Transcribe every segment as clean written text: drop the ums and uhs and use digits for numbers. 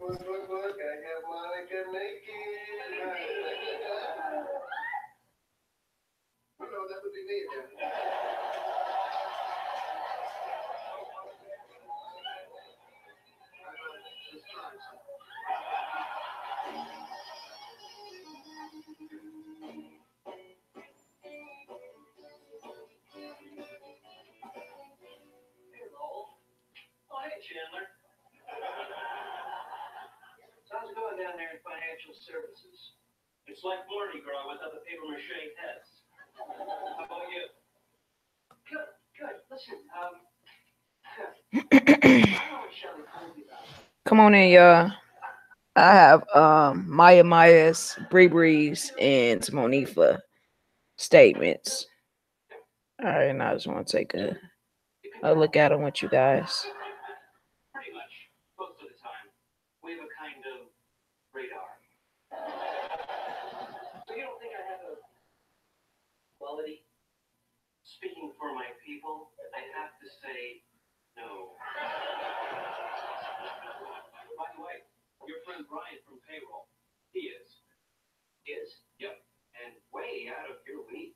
Look, I have Monica naked. Oh, no, that would be me again. Hi, Chandler. How's it going down there in financial services? It's like Mardi Gras without the paper mache heads. How about you? Good, good. Listen, I know what Shelly told you about. Come on in, y'all. I have Maya Maya's, Bree Bree's, and Monifah statements. All right, now I just want to take a look at them with you guys. Pretty much, most of the time, we have a kind of radar. So you don't think I have a quality? Speaking for my people, I have to say no. By the way, your friend Brian from payroll, he is. Is? Yep. And way out of your league.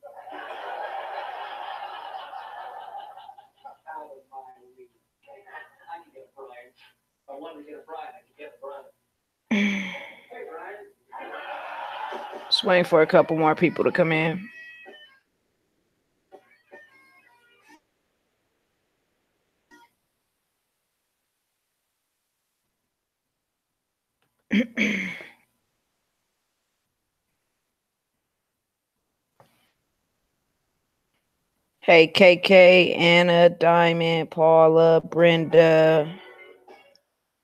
Out of my league. I can get a Brian. If I wanted to get a Brian, I could get a Brian. Hey, Brian. Just waiting for a couple more people to come in. Hey, KK, Anna, Diamond, Paula, Brenda.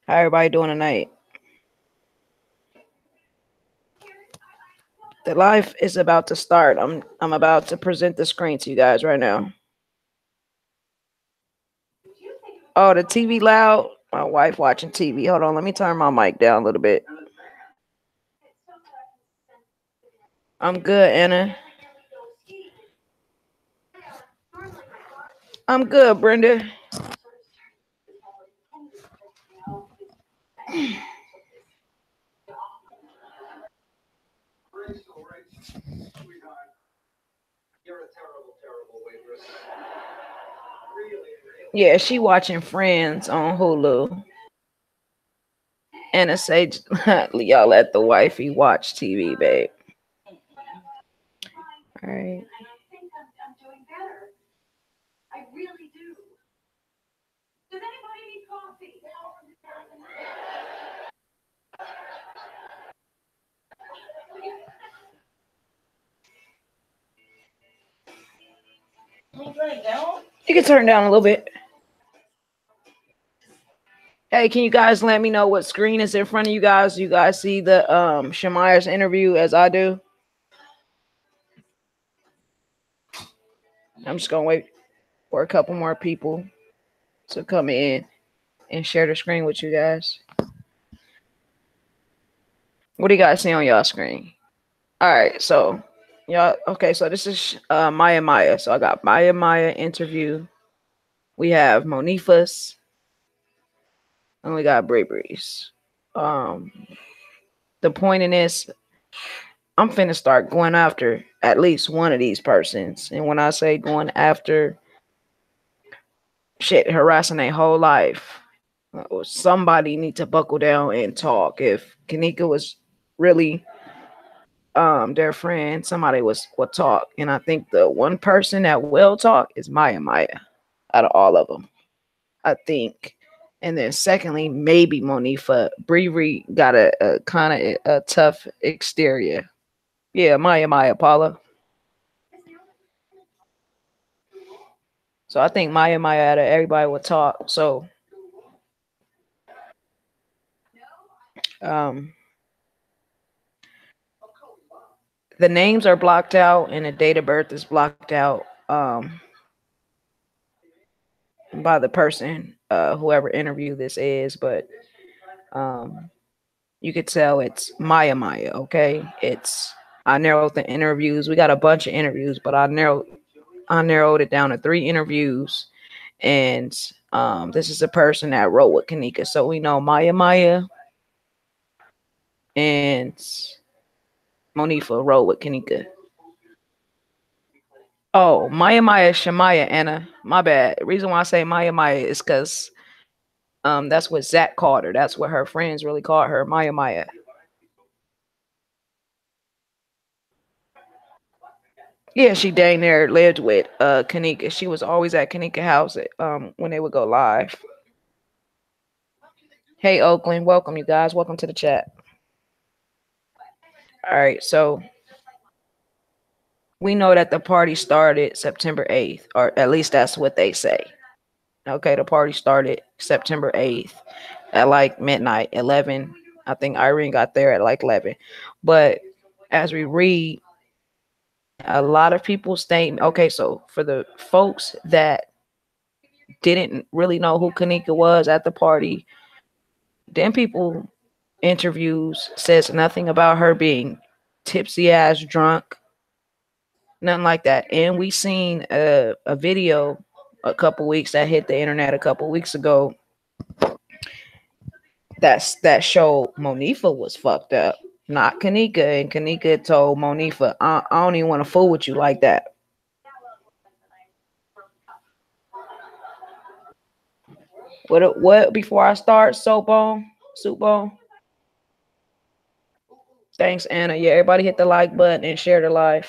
How everybody doing tonight? The live is about to start. I'm about to present the screen to you guys right now. Oh, the TV loud. My wife watching TV. Hold on, let me turn my mic down a little bit. I'm good, Anna. I'm good, Brenda. You're a terrible, terrible waitress. Really, really. Yeah, she watching Friends on Hulu. Anna say, y'all let the wifey watch TV, babe. All right. I'm doing better. I really do. Does anybody need coffee? You can turn down a little bit. Hey, can you guys let me know what screen is in front of you guys? You guys see the Shemaya's interview as I do? I'm just gonna wait for a couple more people to come in and share the screen with you guys. What do you guys see on y'all screen? All right, so y'all, okay, so this is Maya. So I got Maya interview. We have Monifah's, and we got Bree's. The point in this, I'm finna start going after at least one of these persons. And when I say going after, shit, harassing their whole life, somebody need to buckle down and talk. If Kanika was really their friend, somebody would talk. And I think the one person that will talk is Maya out of all of them, I think. And then secondly, maybe Monifah. Bree got a kind of a tough exterior. Yeah, Maya, Paula. So I think Maya out of everybody will talk. So um the names are blocked out and the date of birth is blocked out by the person, whoever interview this is, but um you could tell it's Maya, okay? It's I narrowed the interviews. We got a bunch of interviews, but I narrowed it down to 3 interviews. And this is a person that wrote with Kanika. So we know Maya and Monifah rode with Kanika. Oh, Maya Shemaya Anna. My bad. The reason why I say Maya is because that's what Zach called her. That's what her friends really called her, Maya. Yeah, she dang near lived with Kanika. She was always at Kanika house when they would go live. Hey Oakland, welcome you guys. Welcome to the chat. All right, so we know that the party started September 8th, or at least that's what they say. Okay, the party started September 8th at like midnight, 11. I think Irene got there at like 11. But as we read, a lot of people staying. Okay, so for the folks that didn't really know who Kanika was at the party, then people interviews says nothing about her being tipsy ass drunk, nothing like that. And we seen a video a couple weeks that hit the internet a couple weeks ago that showed Monifah was fucked up, not Kanika. And Kanika told Monifah, I don't even want to fool with you like that. What before I start, soup on. Thanks, Anna. Yeah, everybody hit the like button and share the live.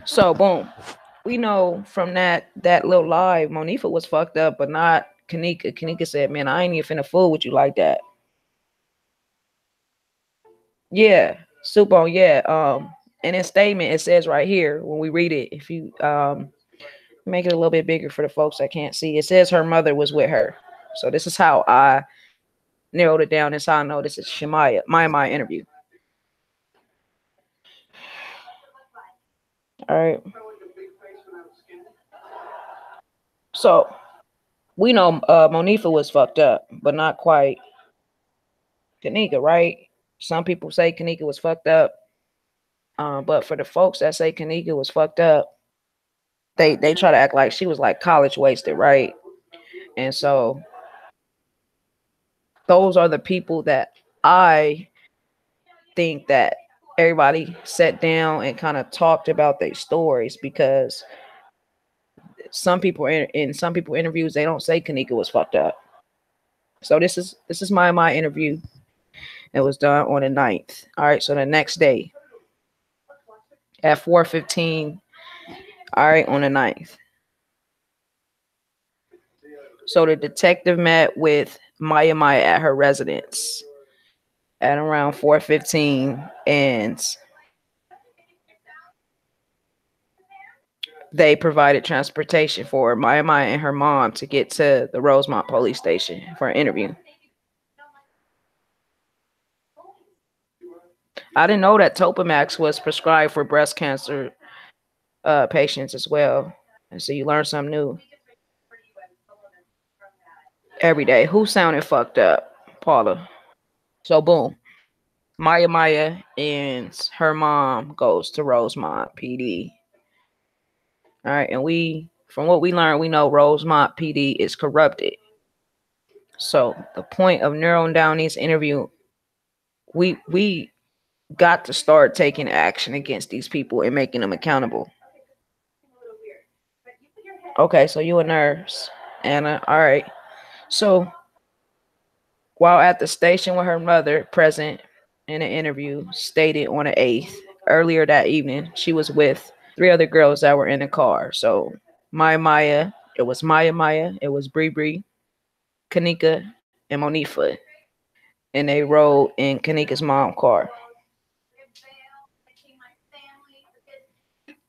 So boom. We know from that little live, Monifah was fucked up, but not Kanika. Kanika said, man, I ain't even finna fool with you like that. Yeah, soup on, yeah. In his statement, it says right here when we read it, if you make it a little bit bigger for the folks that can't see, it says her mother was with her. So this is how I narrowed it down. This is how I know this is Shemaya, my interview. All right. So we know Monifah was fucked up, but not quite Kanika, right? Some people say Kanika was fucked up. But for the folks that say Kanika was fucked up, they try to act like she was like college wasted, right? And so those are the people that I think that everybody sat down and kind of talked about their stories, because some people in some people interviews they don't say Kanika was fucked up. So this is my interview. It was done on the 9th. All right, so the next day at 4:15. All right, on the 9th. So the detective met with Maya at her residence at around 4:15, and they provided transportation for Maya and her mom to get to the Rosemont police station for an interview. I didn't know that Topamax was prescribed for breast cancer patients as well. And so you learn something new every day. Who sounded fucked up? Paula. So boom. Maya and her mom goes to Rosemont PD. All right, and from what we learned, we know Rosemont PD is corrupted. So the point of narrowing down this interview, we got to start taking action against these people and making them accountable. Okay, so you a nurse, Anna. All right. So while at the station with her mother present in an interview stated on the 8th, earlier that evening, she was with three other girls that were in the car. So Maya, it was Maya, it was Bree, Kanika, and Monifah. And they rode in Kanika's mom's car.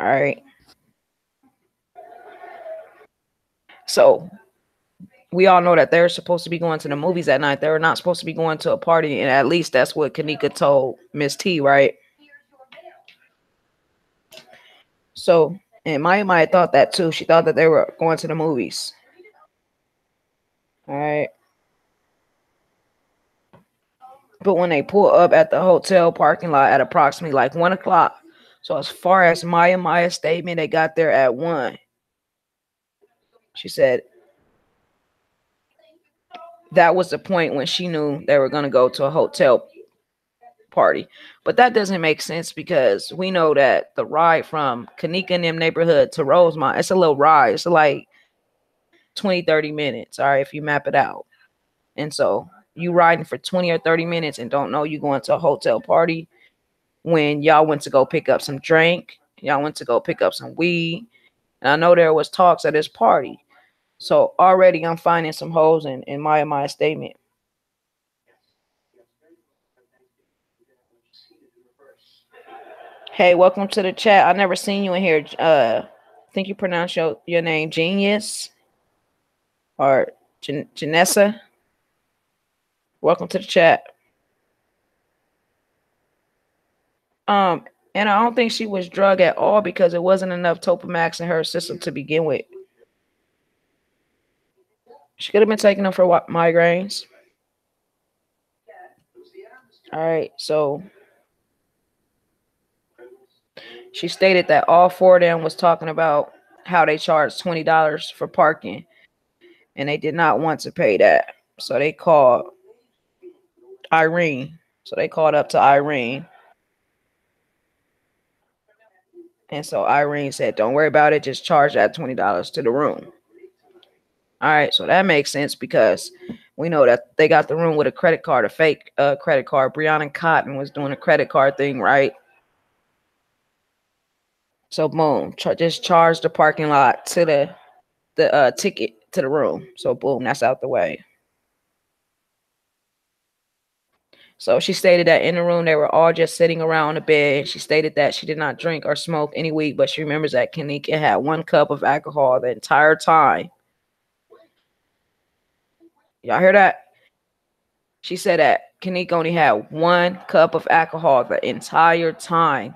All right. So we all know that they're supposed to be going to the movies at night. They were not supposed to be going to a party, and at least that's what Kanika told Miss T, right? So, and Maya thought that too. She thought that they were going to the movies. All right. But when they pull up at the hotel parking lot at approximately like 1 o'clock, so as far as Maya's statement, they got there at 1. She said that was the point when she knew they were going to go to a hotel party. But that doesn't make sense because we know that the ride from Kanika and them neighborhood to Rosemont, it's a little ride. It's like 20, 30 minutes. All right, if you map it out. And so you riding for 20 or 30 minutes and don't know you going to a hotel party when y'all went to go pick up some drink. Y'all went to go pick up some weed. And I know there was talks at this party. So already I'm finding some holes in my statement. Hey, welcome to the chat. I never seen you in here. I think you pronounce your name Genius or Janessa. Welcome to the chat. Um, and I don't think she was drug at all because it wasn't enough Topamax in her system to begin with. She could have been taking them for migraines. All right, so she stated that all four of them was talking about how they charged $20 for parking, and they did not want to pay that. So they called Irene. So they called up to Irene. And so Irene said, don't worry about it. Just charge that $20 to the room. All right. So that makes sense because we know that they got the room with a credit card, a fake credit card. Breonna Cotton was doing a credit card thing, right? So boom, just charge the parking lot to the ticket to the room. So boom, that's out the way. So she stated that in the room they were all just sitting around the bed. She stated that she did not drink or smoke any weed, but she remembers that Kanika had 1 cup of alcohol the entire time. Y'all hear that? She said that Kanika only had 1 cup of alcohol the entire time.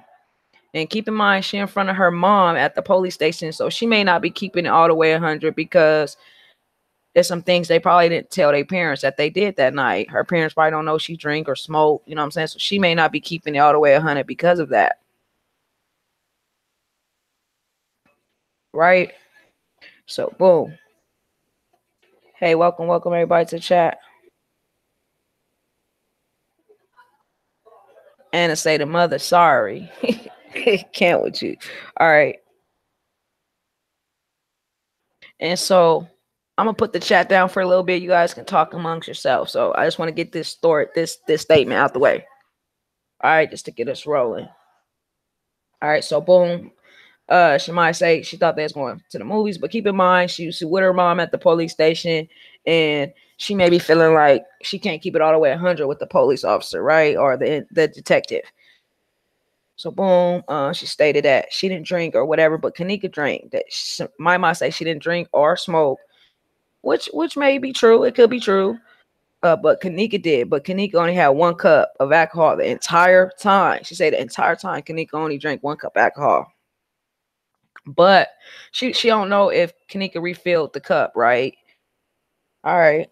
And keep in mind, she in front of her mom at the police station, so she may not be keeping it all the way 100 because there's some things they probably didn't tell their parents that they did that night. Her parents probably don't know she drink or smoke, you know what I'm saying? So she may not be keeping it all the way 100 because of that. Right? So boom. Hey, welcome everybody to chat. Anna say the mother, sorry. Can't with you. All right. And so I'm gonna put the chat down for a little bit. You guys can talk amongst yourselves. So I just want to get this story, this statement out the way. All right, just to get us rolling. All right, so boom. She might say she thought they was going to the movies, but keep in mind she was with her mom at the police station, and she may be feeling like she can't keep it all the way 100 with the police officer, right, or the detective. So boom, she stated that she didn't drink or whatever, but Kanika drank. That my mom say she didn't drink or smoke, which may be true. It could be true. But Kanika did. But Kanika only had 1 cup of alcohol the entire time. She said the entire time Kanika only drank 1 cup of alcohol. But she don't know if Kanika refilled the cup, right? All right.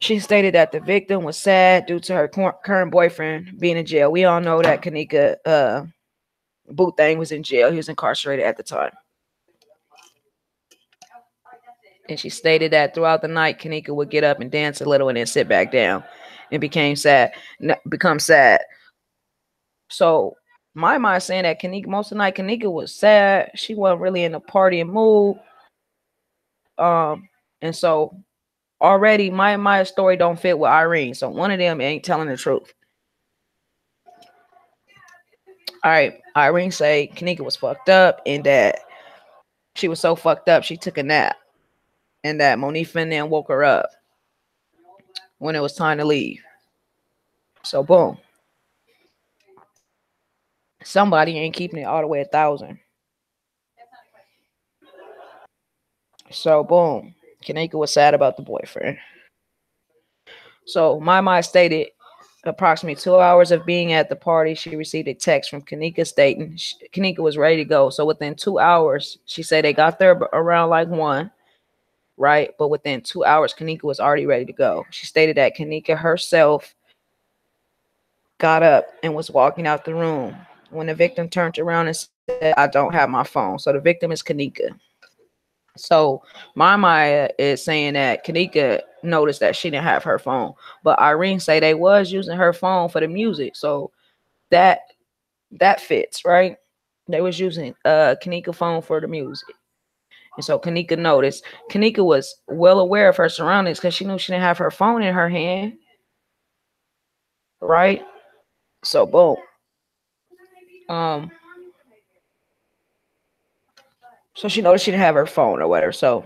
She stated that the victim was sad due to her current boyfriend being in jail. We all know that Kanika Boot Thing was in jail. He was incarcerated at the time. And she stated that throughout the night, Kanika would get up and dance a little and then sit back down and become sad. So my mind saying that Kanika, most of the night, Kanika was sad. She wasn't really in a partying mood. And so already my story don't fit with Irene. So one of them ain't telling the truth. All right. Irene say Kanika was fucked up and that she was so fucked up she took a nap. And that Monifah and them woke her up when it was time to leave. So boom. Somebody ain't keeping it all the way 1,000. So boom. Kanika was sad about the boyfriend. So my stated approximately 2 hours of being at the party, she received a text from Kanika stating Kanika was ready to go. So within 2 hours, she said they got there around like 1, right? But within 2 hours, Kanika was already ready to go. She stated that Kanika herself got up and was walking out the room when the victim turned around and said, I don't have my phone. So the victim is Kanika. So my Maya is saying that Kanika noticed that she didn't have her phone, but Irene say they was using her phone for the music. So that that fits, right? They was using Kanika phone for the music. And so Kanika noticed. Kanika was well aware of her surroundings because she knew she didn't have her phone in her hand, right? So boom. Um, so she noticed she didn't have her phone or whatever. So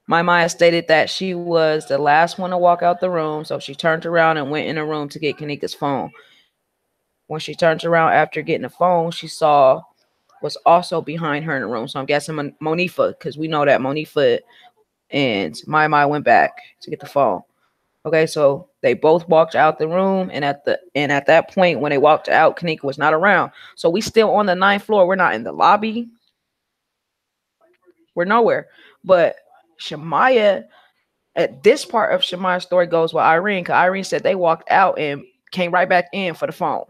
my Maya stated that she was the last one to walk out the room. So she turned around and went in the room to get Kanika's phone. When she turned around after getting the phone, she saw was also behind her in the room. So I'm guessing Monifah, because we know that Monifah and Maya went back to get the phone. Okay, so they both walked out the room, and at that point when they walked out, Kanika was not around. So we still on the ninth floor. We're not in the lobby. We're nowhere. But Shemaya, at this part of Shemaya's story goes with Irene, because Irene said they walked out and came right back in for the phone.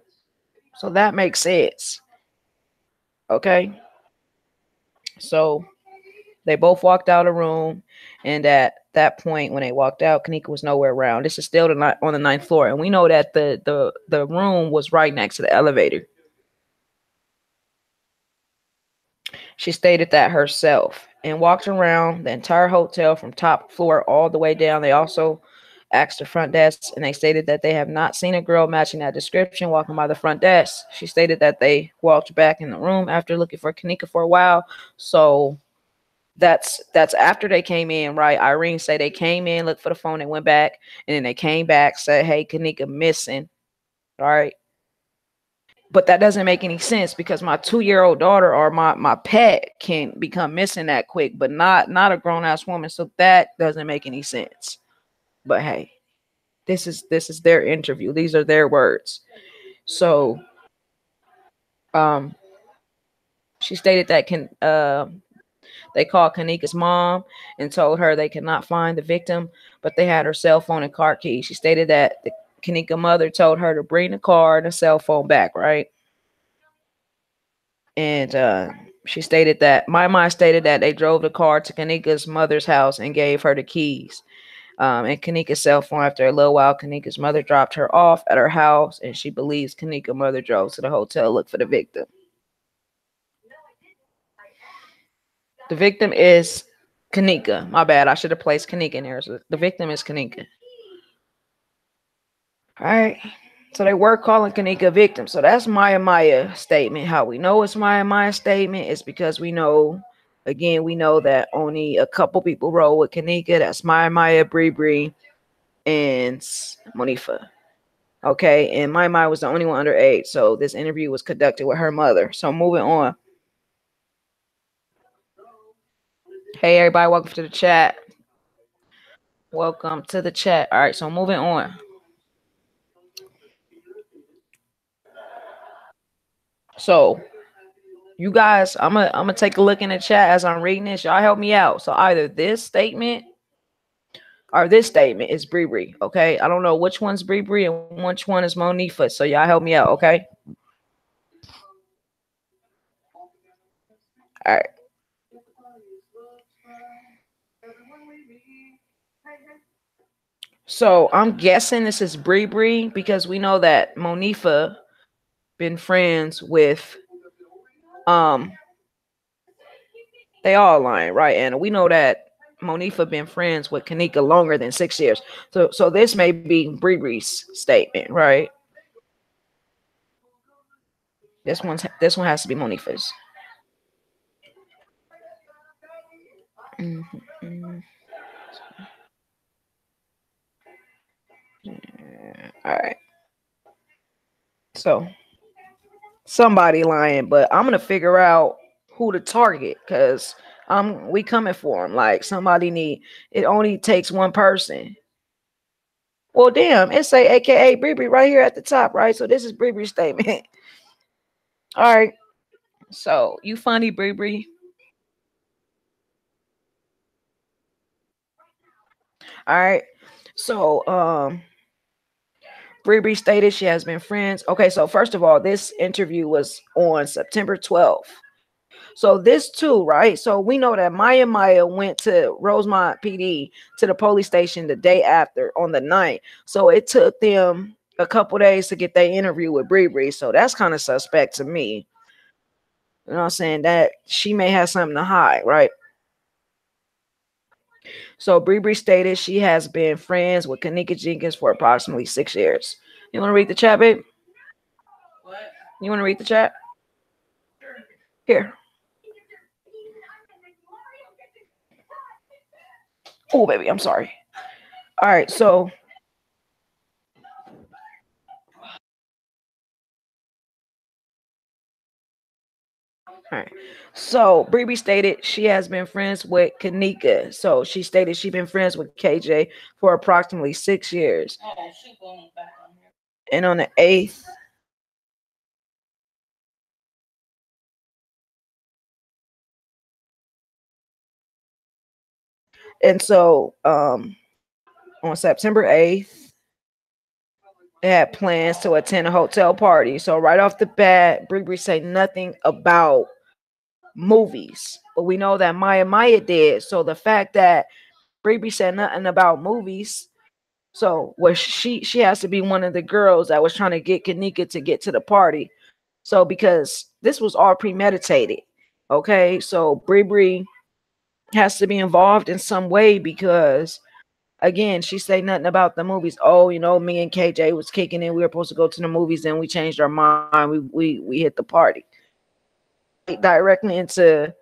So that makes sense. Okay. So they both walked out of the room, and at that point, when they walked out, Kanika was nowhere around. This is still on the ninth floor, and we know that the room was right next to the elevator. She stated that herself and walked around the entire hotel from top floor all the way down. They also asked the front desk, and they stated that they have not seen a girl matching that description walking by the front desk. She stated that they walked back in the room after looking for Kanika for a while. So that's after they came in, right? Irene said they came in, looked for the phone, they went back, and then they came back, said, "Hey, Kanika missing." All right. But that doesn't make any sense because my 2-year-old daughter or my pet can become missing that quick, but not a grown ass woman. So that doesn't make any sense. But hey, this is their interview. These are their words. So um she stated that they called Kanika's mom and told her they could not find the victim, but they had her cell phone and car keys. She stated that the Kanika mother told her to bring the car and the cell phone back, right? And she stated that my mom stated that they drove the car to Kanika's mother's house and gave her the keys. And Kanika's cell phone. After a little while, Kanika's mother dropped her off at her house, and she believes Kanika's mother drove to the hotel to look for the victim. The victim is Kanika. My bad. I should have placed Kanika in there. So the victim is Kanika. All right. So they were calling Kanika a victim. So that's Maya statement. How we know it's Maya statement is because we know, again, we know that only a couple people roll with Kanika. That's Maya, Bree, and Monifah. Okay. And Maya was the only one underage. So this interview was conducted with her mother. So moving on. Hey, everybody. Welcome to the chat. Welcome to the chat. All right. So moving on. So you guys, I'm gonna take a look in the chat as I'm reading this. Y'all help me out. So either this statement or this statement is Bree. Okay, I don't know which one's Bree and which one is Monifah. So y'all help me out. Okay. All right. So I'm guessing this is Bree because we know that Monifah been friends with um they all lying, right? And we know that Monifah been friends with Kanika longer than 6 years. So this may be Bree's statement, right? This one has to be Monifah's. Mm-hmm. All right. So somebody lying, but I'm gonna figure out who to target because we coming for him. Like somebody need. It only takes one person. Well, damn, it say AKA Bree right here at the top, right? So this is Bree's statement. All right. So you funny, Bree. All right. So Bree stated she has been friends. Okay, so first of all, this interview was on September 12th. So this too, right? So we know that Maya went to Rosemont PD to the police station the day after on the night. So it took them a couple days to get their interview with Bree Bree. So that's kind of suspect to me. You know what I'm saying? That she may have something to hide, right? So Bree Bree stated she has been friends with Kanika Jenkins for approximately 6 years. You want to read the chat, babe? What? You want to read the chat? Here. Oh, baby, I'm sorry. All right, so all right. So Bree stated she has been friends with Kanika. So she stated she's been friends with KJ for approximately 6 years. Oh, she going back on here. And on the 8th, and so on September 8th, they had plans to attend a hotel party. So right off the bat, Bree say nothing about movies. But we know that Maya did. So the fact that Bree said nothing about movies, so was she has to be one of the girls that was trying to get Kanika to get to the party. So because this was all premeditated, okay. So Bree has to be involved in some way because again, she say nothing about the movies. Oh, you know, me and KJ was kicking in. We were supposed to go to the movies, and we changed our mind. We hit the party directly into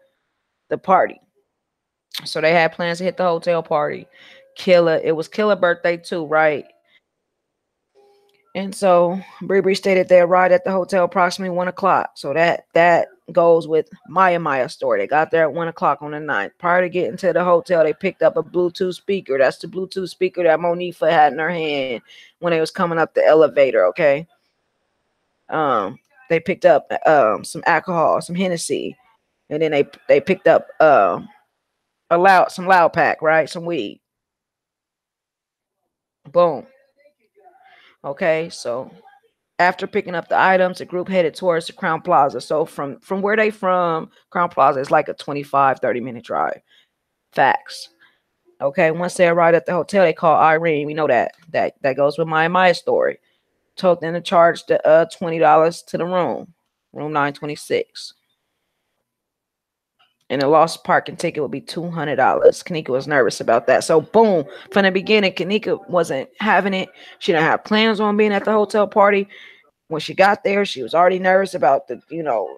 the party. So they had plans to hit the hotel party. Killer, it was Killer birthday too, right? And so Bree stated they arrived at the hotel approximately 1 o'clock. So that goes with Maya's story. They got there at 1 o'clock on the night. Prior to getting to the hotel, they picked up a Bluetooth speaker. That's the Bluetooth speaker that Monifah had in her hand when they was coming up the elevator. Okay. Um, they picked up some alcohol, some Hennessy, and then they picked up some loud pack, right? Some weed. Boom. Okay, so after picking up the items, the group headed towards the Crown Plaza. So from where they from, Crown Plaza is like a 25-30 minute drive. Facts. Okay, once they arrived at the hotel, they called Irene. We know that goes with Maya's story. Told them to charge the $20 to the room 926. And a lost parking ticket would be $200. Kanika was nervous about that. So boom, from the beginning, Kanika wasn't having it. She didn't have plans on being at the hotel party. When she got there, she was already nervous about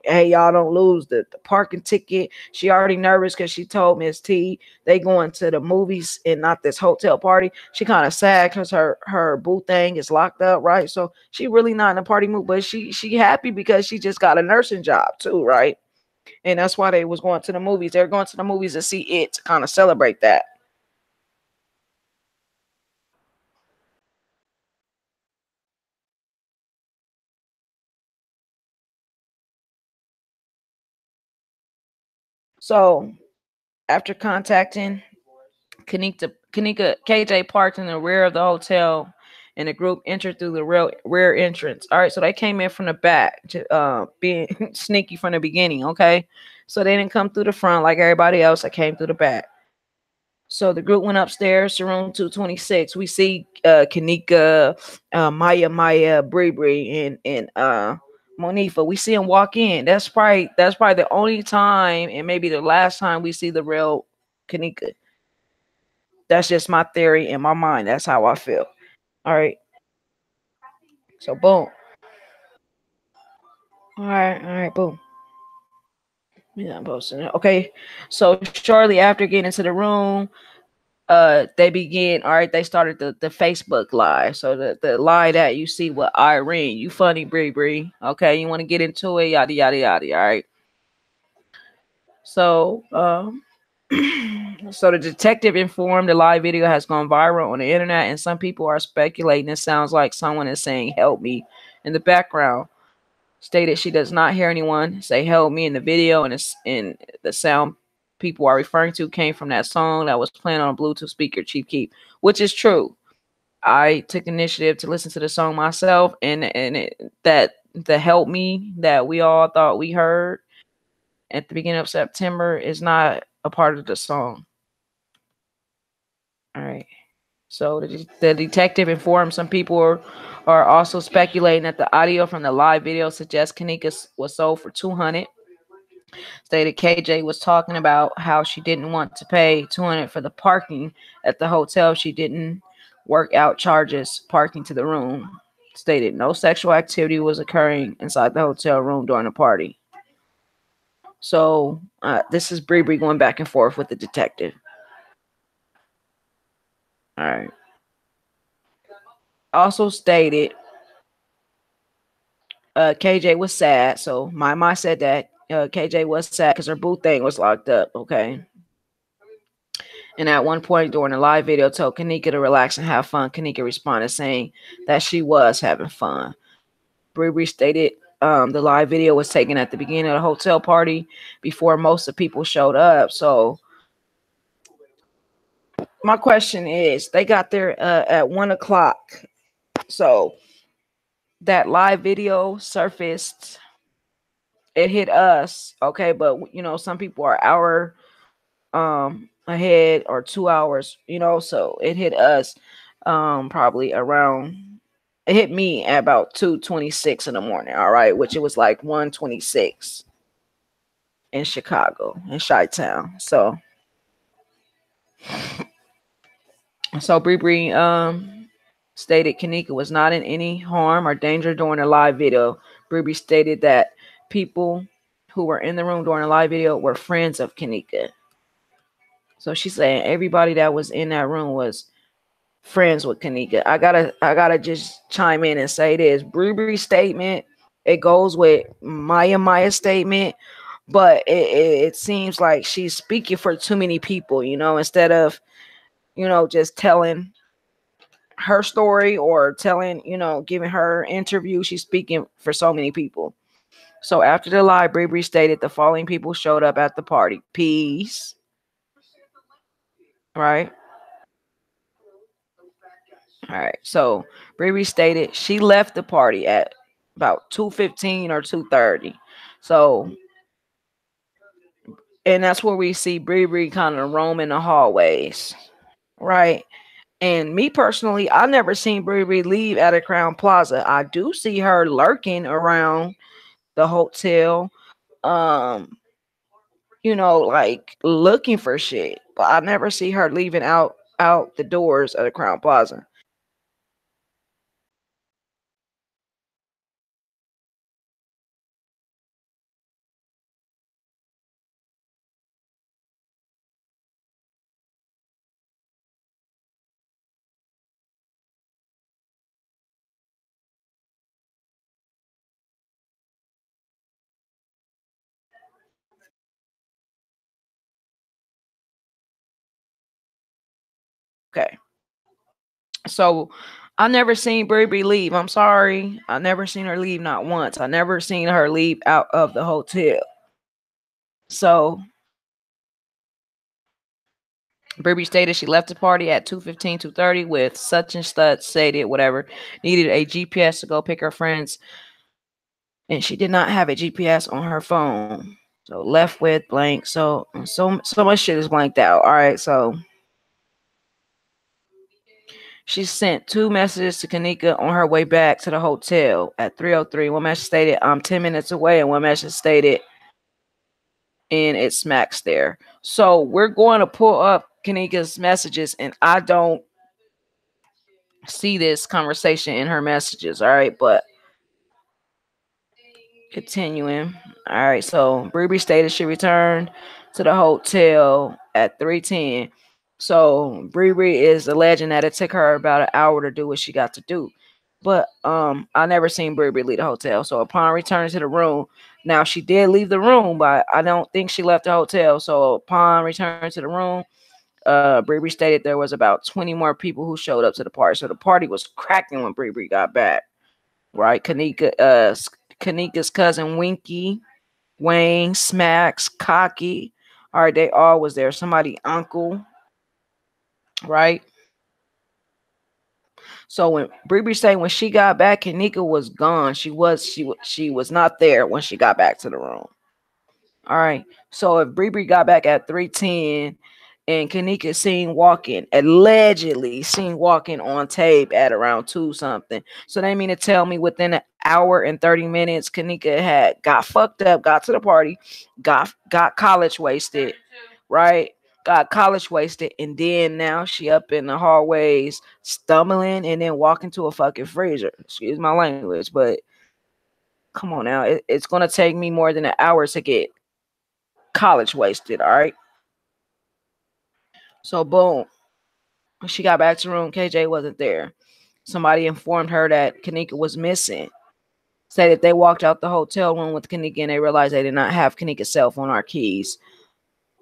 hey, y'all don't lose the parking ticket. She already nervous because she told Miss T they going to the movies and not this hotel party. She kind of sad because her boo thing is locked up, right? So she really not in a party mood, but she happy because she just got a nursing job too, right? And that's why they was going to the movies. They're going to the movies to see it, to kind of celebrate that. So after contacting KJ parked in the rear of the hotel, and the group entered through the rear entrance. All right, so they came in from the back, being sneaky from the beginning. Okay, so they didn't come through the front like everybody else. That came through the back. So the group went upstairs to room 226. We see Kanika, Maya, Bree, and Monifah. We see them walk in. That's probably the only time, and maybe the last time we see the real Kanika. That's just my theory in my mind. That's how I feel. All right. So boom. All right, boom. Yeah, I'm posting it. Okay. So shortly after getting into the room, they begin. All right, they started the Facebook live. So the live that you see with Irene. You funny, Bree. Okay, you want to get into it, yada yada yada. All right. So so the detective informed the live video has gone viral on the internet, and some people are speculating it sounds like someone is saying "help me" in the background. Stated she does not hear anyone say "help me" in the video, and the sound people are referring to came from that song that was playing on a Bluetooth speaker, Chief Keep, which is true. I took initiative to listen to the song myself, and that the "help me" that we all thought we heard at the beginning of September is not a part of the song. All right. So the detective informed some people are also speculating that the audio from the live video suggests Kanika was sold for 200. Stated KJ was talking about how she didn't want to pay 200 for the parking at the hotel. She didn't work out charges parking to the room. Stated no sexual activity was occurring inside the hotel room during the party. So this is Bree going back and forth with the detective. All right. Also stated KJ was sad. So my said that KJ was sad because her boo thing was locked up. Okay. And at one point during the live video, told Kanika to relax and have fun. Kanika responded saying that she was having fun. Bree stated the live video was taken at the beginning of the hotel party before most of the people showed up. So my question is, they got there at 1 o'clock. So that live video surfaced. It hit us, okay, but some people are hour ahead or 2 hours, so it hit us probably around, it hit me at about 2:26 in the morning, all right, which it was like 1:26 in Chicago, in Chi-Town. So Bree stated Kanika was not in any harm or danger during the live video. Bree stated that people who were in the room during the live video were friends of Kanika. So she's saying everybody that was in that room was friends with Kanika. I gotta just chime in and say this. Bree's statement, it goes with Maya's statement, but it seems like she's speaking for too many people, instead of, just telling her story or telling, giving her interview. She's speaking for so many people. So after the live, Bree stated the following people showed up at the party. Peace. Right. All right. So Bree stated she left the party at about 2:15 or 2:30. So, and that's where we see Bree kind of roaming the hallways. Right. And me personally, I never seen Bree leave at a Crown Plaza. I do see her lurking around the hotel, um, like looking for shit. But I never see her leaving out the doors of the Crown Plaza. Okay. So I never seen Bree leave. I'm sorry. I never seen her leave, not once. I never seen her leave out of the hotel. So Bree stated she left the party at 2:15, 2:30 with such and such, stated whatever, needed a GPS to go pick her friends. And she did not have a GPS on her phone. So left with blank. So much shit is blanked out. All right. So she sent two messages to Kanika on her way back to the hotel at 3:03. One message stated, I'm 10 minutes away. And one message stated, and it smacks there. So we're going to pull up Kanika's messages, and I don't see this conversation in her messages. All right. But continuing. All right. So Bree stated she returned to the hotel at 3:10. So Bree is alleging that it took her about an hour to do what she got to do. But I never seen Bree leave the hotel. So upon returning to the room, now she did leave the room, but I don't think she left the hotel. So upon returning to the room, Bree stated there was about 20 more people who showed up to the party. So the party was cracking when Bree got back. Right? Kanika's cousin Winky, Wayne, Smacks, Cocky. All right, they all was there. Somebody uncle, right? So when Bree saying when she got back, Kanika was gone. She was not there when she got back to the room. All right. So if Bree got back at 3:10 and Kanika seen walking, allegedly seen walking on tape at around 2 something. So they mean to tell me within an hour and 30 minutes, Kanika had got fucked up, got to the party, got college wasted, right? Got college wasted, and then now she up in the hallways stumbling and then walking to a fucking freezer. Excuse my language, but come on now. It's gonna take me more than an hour to get college wasted, all right? So boom. When she got back to the room, KJ wasn't there. Somebody informed her that Kanika was missing. Said that they walked out the hotel room with Kanika and they realized they did not have Kanika's cell phone or keys.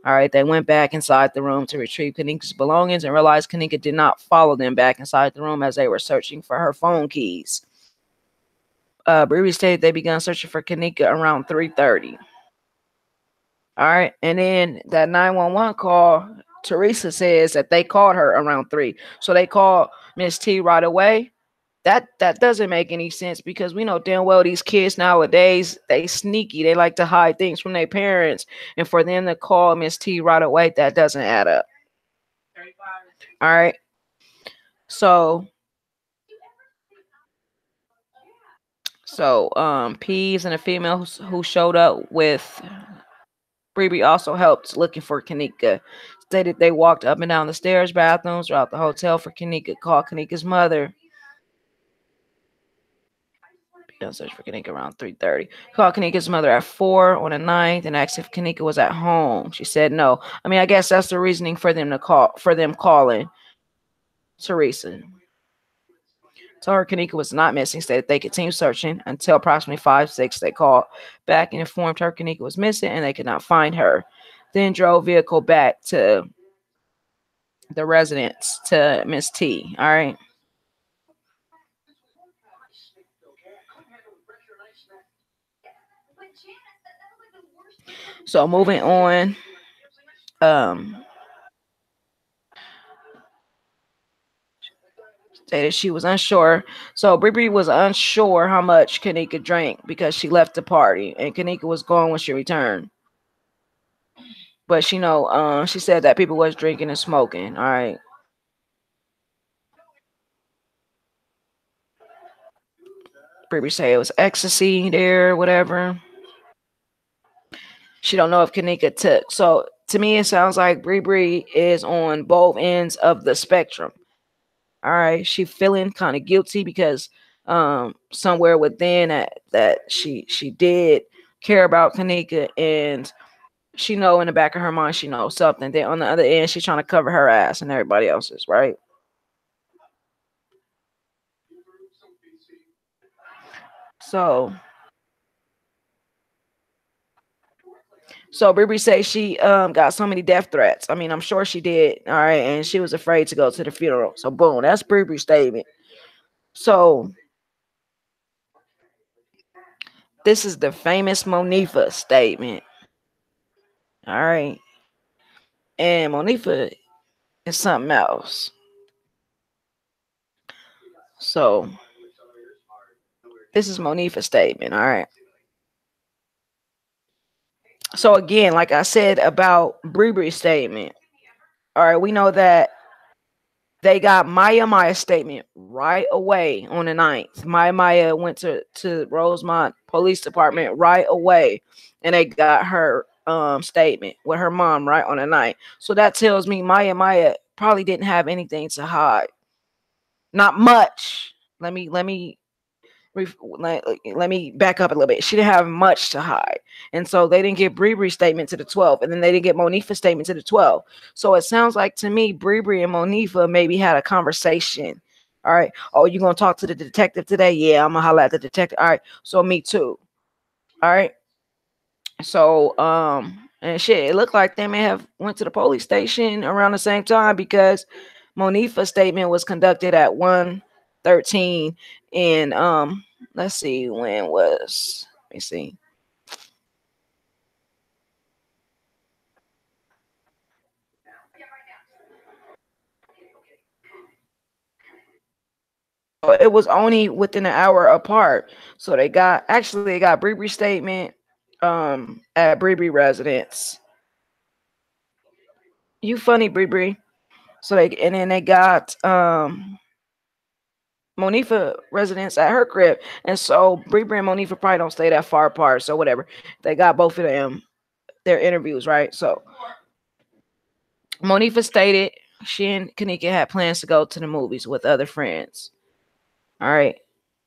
All right, they went back inside the room to retrieve Kanika's belongings and realized Kanika did not follow them back inside the room as they were searching for her phone keys. Bree stated they began searching for Kanika around 3:30. All right, and then that 911 call, Teresa says that they called her around 3. So they called Miss T right away. That doesn't make any sense because we know damn well these kids nowadays, they sneaky. They like to hide things from their parents. And for them to call Miss T right away, that doesn't add up. All right. So Peas and the females who showed up with Bree also helped looking for Kanika. Stated they walked up and down the stairs, bathrooms, throughout the hotel for Kanika. Called Kanika's mother. Began search for Kanika around 3:30. Called Kanika's mother at 4 on the 9th and asked if Kanika was at home. She said no. I mean, I guess that's the reasoning for them calling Teresa. Told her Kanika was not missing. Stated they continued searching until approximately 5-6. They called back and informed her Kanika was missing and they could not find her. Then drove vehicle back to the residence to Miss T. All right. So moving on. Stated she was unsure. So Bree was unsure how much Kanika drank because she left the party and Kanika was gone when she returned. But she said that people was drinking and smoking. All right. Bree say it was ecstasy there, whatever. She don't know if Kanika took. So to me, it sounds like Bree is on both ends of the spectrum. All right, she feeling kind of guilty because somewhere within that she did care about Kanika, and she know in the back of her mind she knows something. Then on the other end, she's trying to cover her ass and everybody else's, right? So Bree say she got so many death threats. I mean, I'm sure she did. All right, and she was afraid to go to the funeral. So boom, that's Bree's statement. So this is the famous Monifah statement. All right. And Monifah is something else. So this is Monifah's statement. All right. So again, like I said about Bree's statement, all right, we know that they got Maya's statement right away on the 9th. Maya went to Rosemont Police Department right away, and they got her statement with her mom right on the 9th. So that tells me Maya probably didn't have anything to hide. Not much. Let me back up a little bit. She didn't have much to hide. And so they didn't get Bree's statement to the 12th. And then they didn't get Monifah's statement to the 12th. So it sounds like to me, Bree and Monifah maybe had a conversation. All right. Oh, you going to talk to the detective today? Yeah, I'm going to holler at the detective. All right. So me too. All right. So, and shit, it looked like they may have went to the police station around the same time because Monifah's statement was conducted at 1:13 and let's see when was, let me see. So it was only within an hour apart. So they got Bree's statement at Bree residence. You funny, Bree. So they and then they got Monifah residence at her crib. And so Bree and Monifah probably don't stay that far apart. So whatever. They got both of them their interviews, right? So Monifah stated she and Kanika had plans to go to the movies with other friends. All right.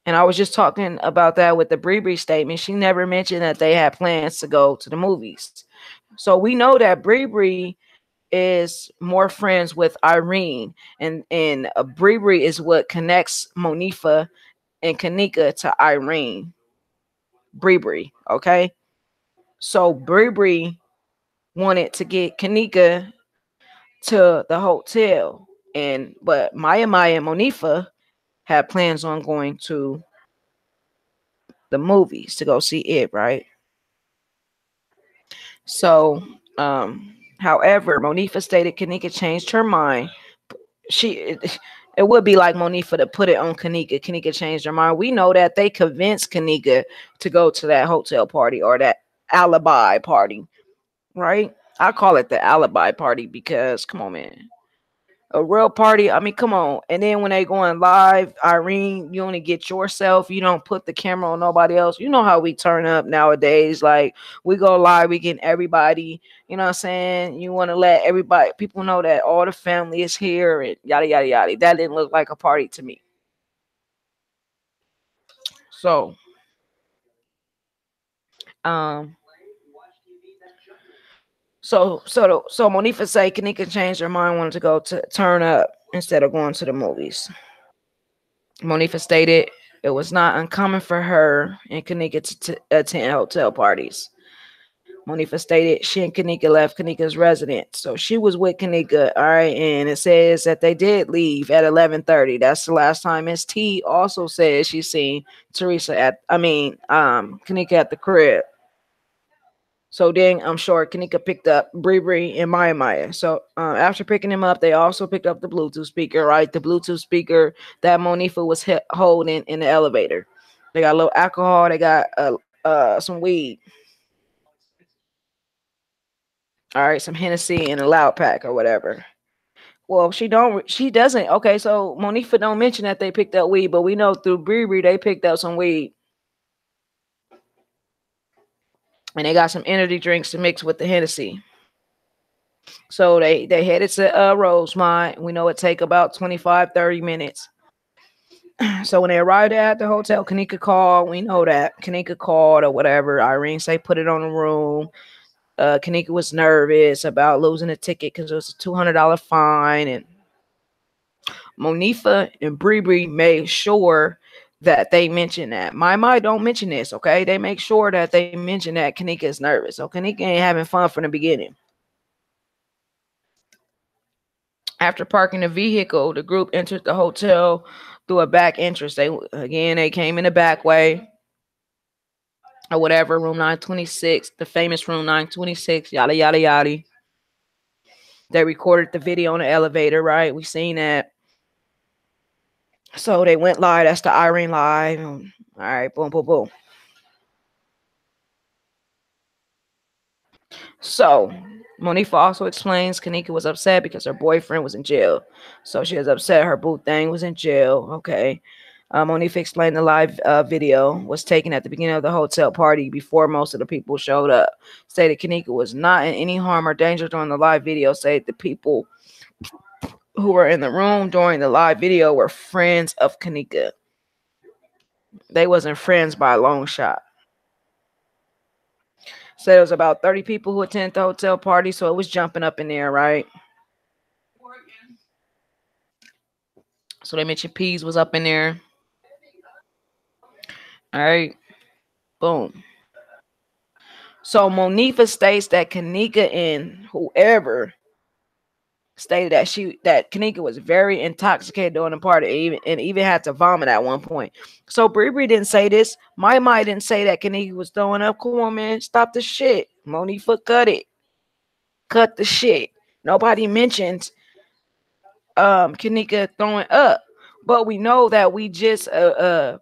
And I was just talking about that with the Bree statement. She never mentioned that they had plans to go to the movies. So we know that Bree is more friends with Irene, and Bree is what connects Monifah and Kanika to Irene. Bree, okay? So Bree wanted to get Kanika to the hotel, and but Maya and Monifah had plans on going to the movies to go see it, right? So, however, Monifah stated Kanika changed her mind. It would be like Monifah to put it on Kanika. Kanika changed her mind. We know that they convinced Kanika to go to that hotel party or that alibi party, right? I call it the alibi party because, come on, man, a real party. I mean, come on. And then when they going live, Irene, you only get yourself. You don't put the camera on nobody else. You know how we turn up nowadays. Like we go live, we get everybody. You know what I'm saying? You want to let everybody, people know that all the family is here and yada yada yada. That didn't look like a party to me. So, um, so Monifah say Kanika changed her mind, wanted to go to turn up instead of going to the movies. Monifah stated it was not uncommon for her and Kanika to attend hotel parties. Monifah stated she and Kanika left Kanika's residence. So she was with Kanika, all right, and it says that they did leave at 11:30. That's the last time. Miss T also says she seen Kanika at the crib. So then I'm sure Kanika picked up Bree and Maya. So after picking him up, they also picked up the Bluetooth speaker, right? The Bluetooth speaker that Monifah was holding in the elevator. They got a little alcohol. They got some weed. All right, some Hennessy and a loud pack or whatever. Well, she doesn't. Okay, so Monifah don't mention that they picked up weed, but we know through Bree they picked up some weed. And they got some energy drinks to mix with the Hennessy. So they headed to Rosemont. We know it take about 25-30 minutes. So when they arrived at the hotel, Kanika called. We know that Kanika called or whatever. Irene say put it on the room. Kanika was nervous about losing a ticket because it was a $200 fine. And Monifah and Bree made sure that they mention that. My don't mention this, okay? They make sure that they mention that Kanika is nervous. So Kanika ain't having fun from the beginning. After parking the vehicle, the group entered the hotel through a back entrance. They came in the back way or whatever, room 926, the famous room 926, yada yada yada. They recorded the video on the elevator, right? We seen that. So they went live. That's the Irene live. All right, boom, boom, boom. So Monifah also explains Kanika was upset because her boyfriend was in jail. So she was upset her boo thing was in jail. Okay. Monifah explained the live video was taken at the beginning of the hotel party before most of the people showed up. Stated Kanika was not in any harm or danger during the live video. Said the people who were in the room during the live video were friends of Kanika. They wasn't friends by a long shot. Said it was about 30 people who attended the hotel party, so it was jumping up in there, right? So they mentioned Peas was up in there. All right. Boom. So Monifah states that Kanika and whoever stated that Kanika was very intoxicated during the party and even had to vomit at one point. So Bree didn't say this. My didn't say that Kanika was throwing up. Come on, man. Stop the shit. Monifah cut it. Cut the shit. Nobody mentioned Kanika throwing up. But we know that we just a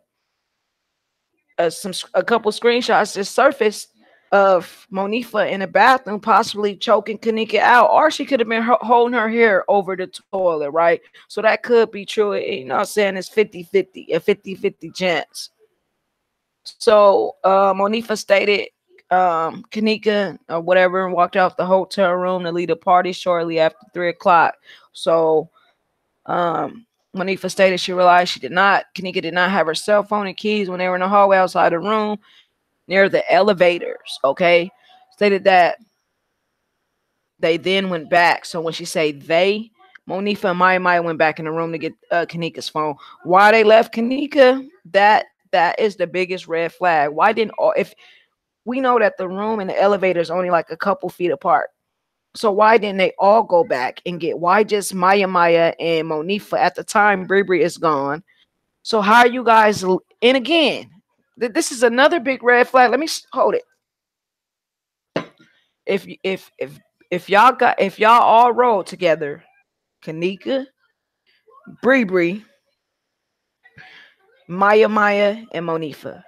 couple screenshots just surfaced of Monifah in the bathroom, possibly choking Kanika out, or she could have been holding her hair over the toilet, right? So that could be true. You know what I'm saying? It's 50-50, a 50-50 chance. So Monifah stated Kanika or whatever walked out the hotel room to leave the party shortly after 3 o'clock. So Monifah stated she realized Kanika did not have her cell phone and keys when they were in the hallway outside the room near the elevators. Okay, stated that they then went back. So when she say they, Monifah and Maya went back in the room to get Kanika's phone. Why they left Kanika? That is the biggest red flag. Why didn't all, if we know that the room and the elevator is only like a couple feet apart? So why didn't they all go back and get? Why just Maya and Monifah at the time? Bree is gone. So how are you guys? And again, this is another big red flag. Let me hold it. If y'all all roll together, Kanika, Bree, Maya, and Monifah,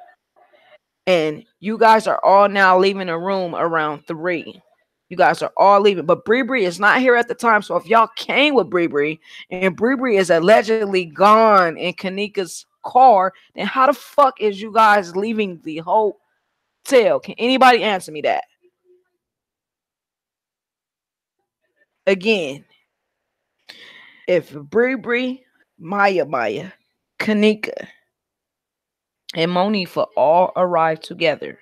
and you guys are all now leaving the room around 3. You guys are all leaving, but Bree is not here at the time. So if y'all came with Bree and Bree is allegedly gone in Kanika's car, then how the fuck is you guys leaving the hotel? Can anybody answer me that? Again, if Bree, Maya, Kanika, and Monifah all arrived together,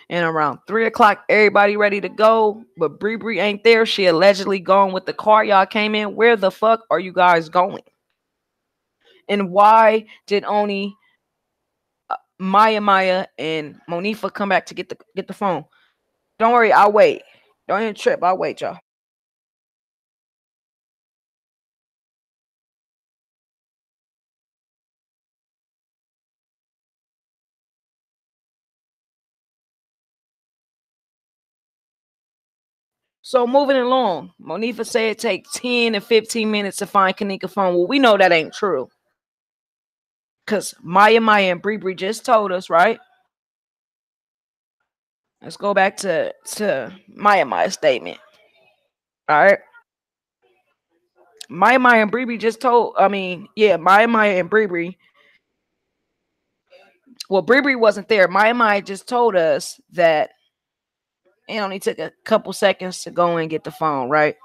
and around 3 o'clock, everybody ready to go, but Bree ain't there. She allegedly gone with the car y'all came in. Where the fuck are you guys going? And why did only Maya and Monifah come back to get the phone? Don't worry, I'll wait. Don't even trip. I'll wait, y'all. So moving along, Monifah said it take 10 to 15 minutes to find Kanika's phone. Well, we know that ain't true. Because Maya and Bree just told us, right? Let's go back to Maya's statement. All right. Maya and Bree just told, Maya and Bree. Well, Bree wasn't there. Maya just told us that it only took a couple seconds to go and get the phone, right?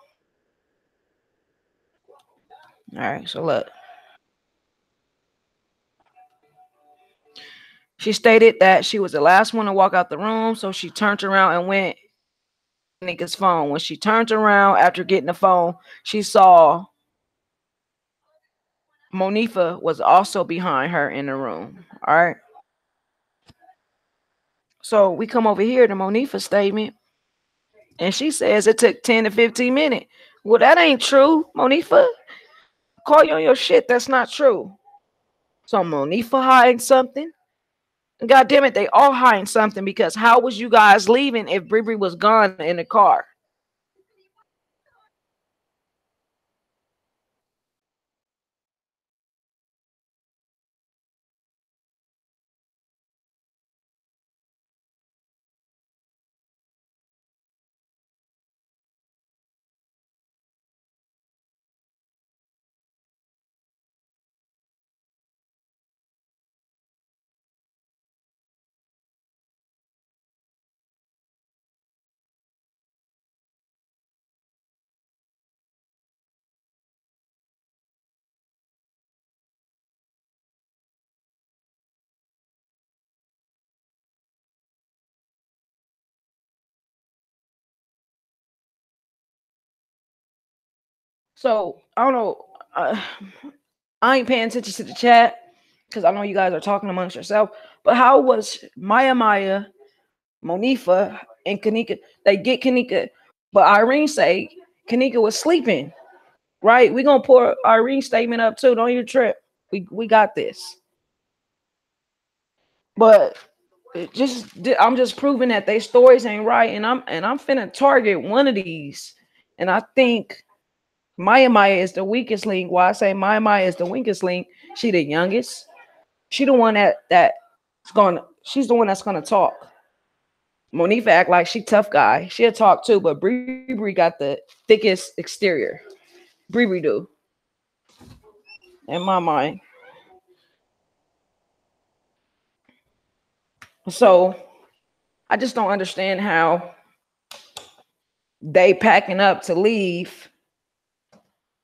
All right, so look. She stated that she was the last one to walk out the room, so she turned around and went nigga's phone. When she turned around after getting the phone, she saw Monifah was also behind her in the room. All right. So we come over here to Monifah's statement, and she says it took 10 to 15 minutes. Well, that ain't true, Monifah. Call you on your shit. That's not true. So Monifah hiding something. God damn it, they all hiding something, because how was you guys leaving if Bree was gone in the car? So I don't know. I ain't paying attention to the chat because I know you guys are talking amongst yourself. But how was Maya, Monifah, and Kanika? They get Kanika, but Irene say Kanika was sleeping. Right? We gonna pour Irene's statement up too. Don't even trip. We got this. But I'm just proving that they stories ain't right, and I'm finna target one of these, and I think Maya is the weakest link. Why I say Maya is the weakest link? She the youngest. She the one that's gonna. She's the one that's gonna talk. Monifah act like she tough guy. She'll talk too, but Bree got the thickest exterior. Bree do, in my mind. So I just don't understand how they packing up to leave,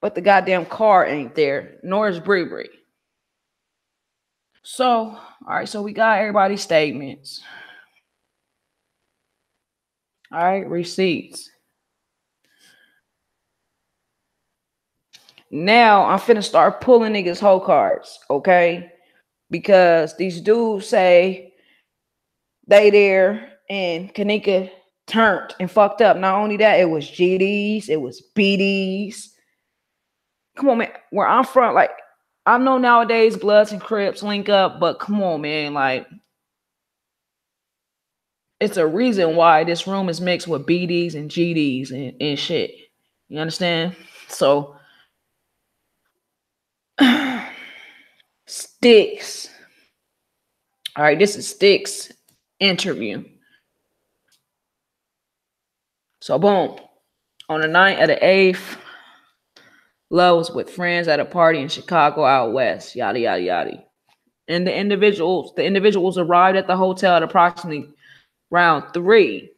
but the goddamn car ain't there, nor is Bree. So, all right, so we got everybody's statements. All right, receipts. Now I'm finna start pulling niggas whole cards, okay? Because these dudes say they there and Kanika turned and fucked up. Not only that, it was GDs, it was BDs. Come on, man. Where I'm from, like, I know nowadays Bloods and Crips link up, but come on, man. Like, it's a reason why this room is mixed with BDs and GDs and shit. You understand? So, Sticks. All right, this is Sticks interview. So, boom. On the night of the 8th, Love was with friends at a party in Chicago out west. Yada yada yada. And the individuals arrived at the hotel at approximately round 3.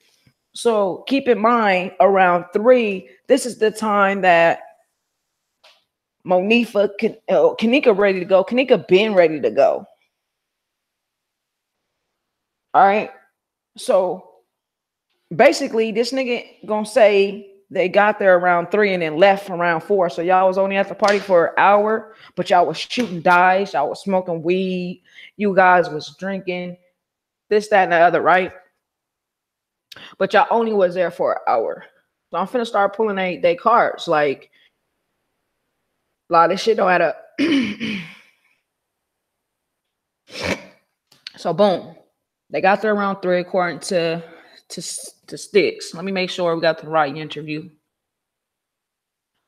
So keep in mind, around 3, this is the time that Monifah, Kanika ready to go. Kanika been ready to go. All right. So basically, this nigga gonna say they got there around 3 and then left around 4. So y'all was only at the party for an hour, but y'all was shooting dice, y'all was smoking weed, you guys was drinking this, that, and the other, right? But y'all only was there for an hour. So I'm finna start pulling they cards. Like, a lot of this shit don't add up. So boom. They got there around 3 according to Sticks. Let me make sure we got the right interview.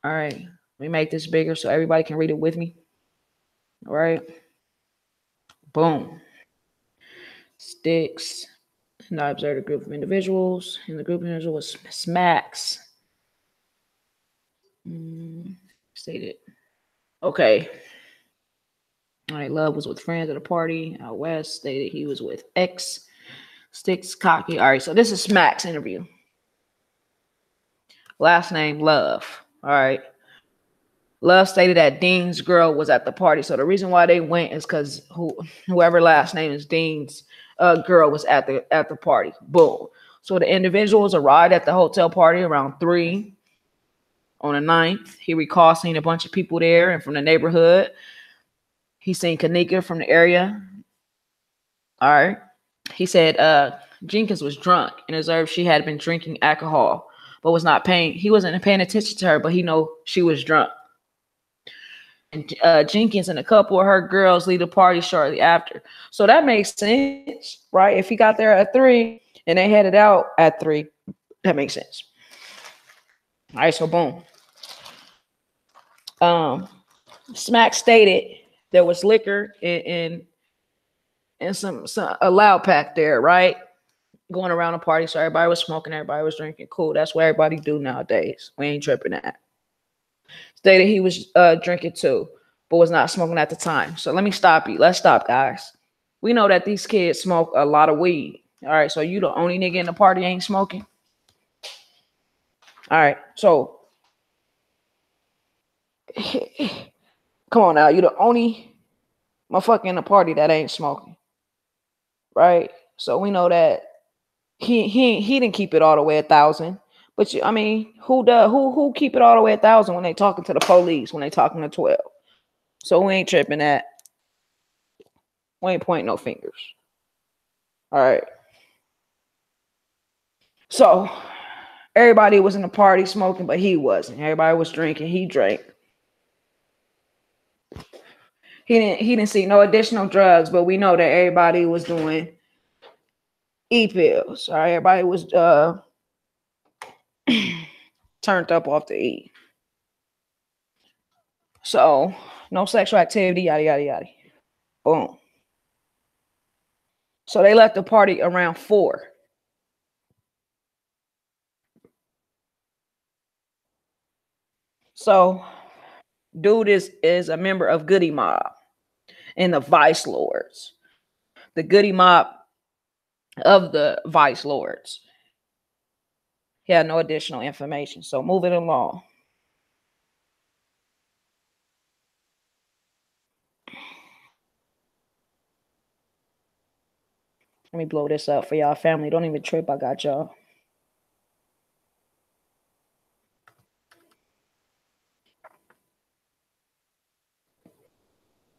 All right. Let me make this bigger so everybody can read it with me. All right. Boom. Sticks. And I observed a group of individuals. And the group of individuals was Smacks. Stated. Okay. All right. Love was with friends at a party out west. Stated he was with X. Sticks cocky. All right. So this is Smacks interview. Last name Love. All right. Love stated that Dean's girl was at the party. So the reason why they went is because whoever last name is Dean's girl was at the party. Boom. So the individuals arrived at the hotel party around 3 on the 9th. He recalled seeing a bunch of people there and from the neighborhood. He seen Kanika from the area. All right. He said Jenkins was drunk and observed she had been drinking alcohol, but was not paying. He wasn't paying attention to her, but he know she was drunk. And Jenkins and a couple of her girls leave the party shortly after. So that makes sense, right? If he got there at 3 and they headed out at 3, that makes sense. All right, so boom. Smack stated there was liquor and some a loud pack there, right? Going around the party. So everybody was smoking, everybody was drinking. Cool. That's what everybody do nowadays. We ain't tripping that. Stated he was drinking too, but was not smoking at the time. So let me stop you. Let's stop, guys. We know that these kids smoke a lot of weed. All right, so you the only nigga in the party ain't smoking? All right, so come on now. You the only motherfucker in the party that ain't smoking, right? So we know that he didn't keep it all the way 1,000. But I mean, who keep it all the way 1,000 when they talking to the police, when they talking to 12? So we ain't tripping that. We ain't pointing no fingers. All right. So everybody was in the party smoking, but he wasn't. Everybody was drinking. He drank. He didn't see no additional drugs, but we know that everybody was doing E-pills. All right. Everybody was turned up off the E. So no sexual activity, yada, yada, yada. Boom. So they left the party around 4. So, dude is a member of Goody Mob and the Vice Lords. The Goody Mob of the Vice Lords. He had no additional information. So, moving along. Let me blow this up for y'all family. Don't even trip. I got y'all.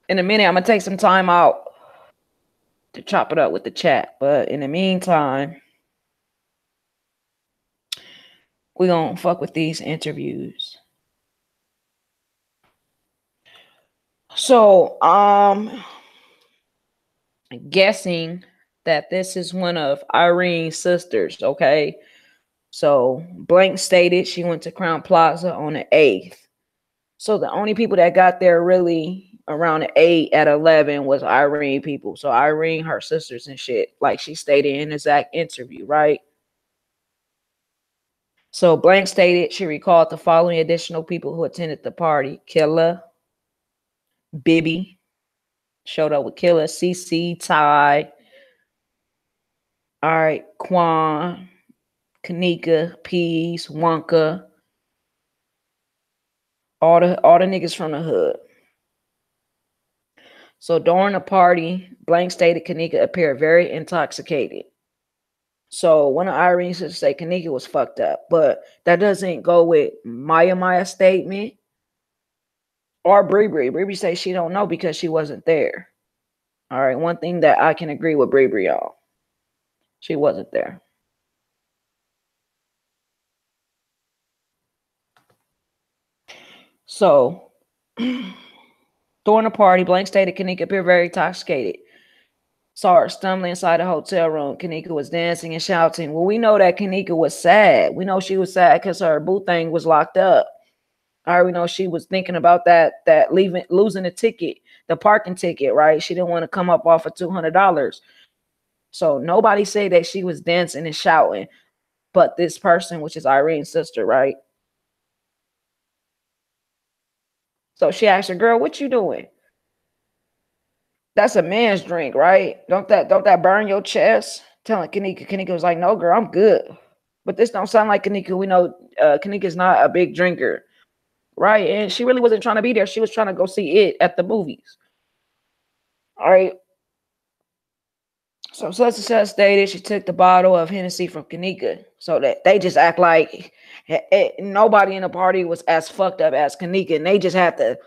In a minute, I'm going to take some time out to chop it up with the chat. But in the meantime, we're going to fuck with these interviews. So, guessing that this is one of Irene's sisters, okay? So, Blank stated she went to Crown Plaza on the 8th. So, the only people that got there really around the 8 at 11 was Irene people. So, Irene, her sisters and shit, like she stated in the exact interview, right? So, Blank stated she recalled the following additional people who attended the party: Killa, Bibby, showed up with Killa, CC, Ty, all right, Quan, Kanika, Peas, Wonka, all the niggas from the hood. So during the party, Blank stated Kanika appeared very intoxicated. So one of Irene's sisters say Kanika was fucked up, but that doesn't go with Maya's statement or Bree. Bree says she don't know because she wasn't there. All right, one thing that I can agree with Bree on, she wasn't there. So during the party, Blank stated Kanika appeared very intoxicated. Saw her stumbling inside the hotel room. Kanika was dancing and shouting. Well, we know that Kanika was sad. We know she was sad because her boo thing was locked up. All right, we know she was thinking about that losing the ticket, the parking ticket, right? She didn't want to come up off of $200. So nobody said that she was dancing and shouting, but this person, which is Irene's sister, right? So she asked her, girl, what you doing? That's a man's drink, right? Don't that burn your chest? Telling Kanika. Kanika was like, no, girl, I'm good. But this don't sound like Kanika. We know Kanika's not a big drinker, right? And she really wasn't trying to be there. She was trying to go see it at the movies. All right. So such and such stated she took the bottle of Hennessy from Kanika. So that they just act like nobody in the party was as fucked up as Kanika. And they just had to,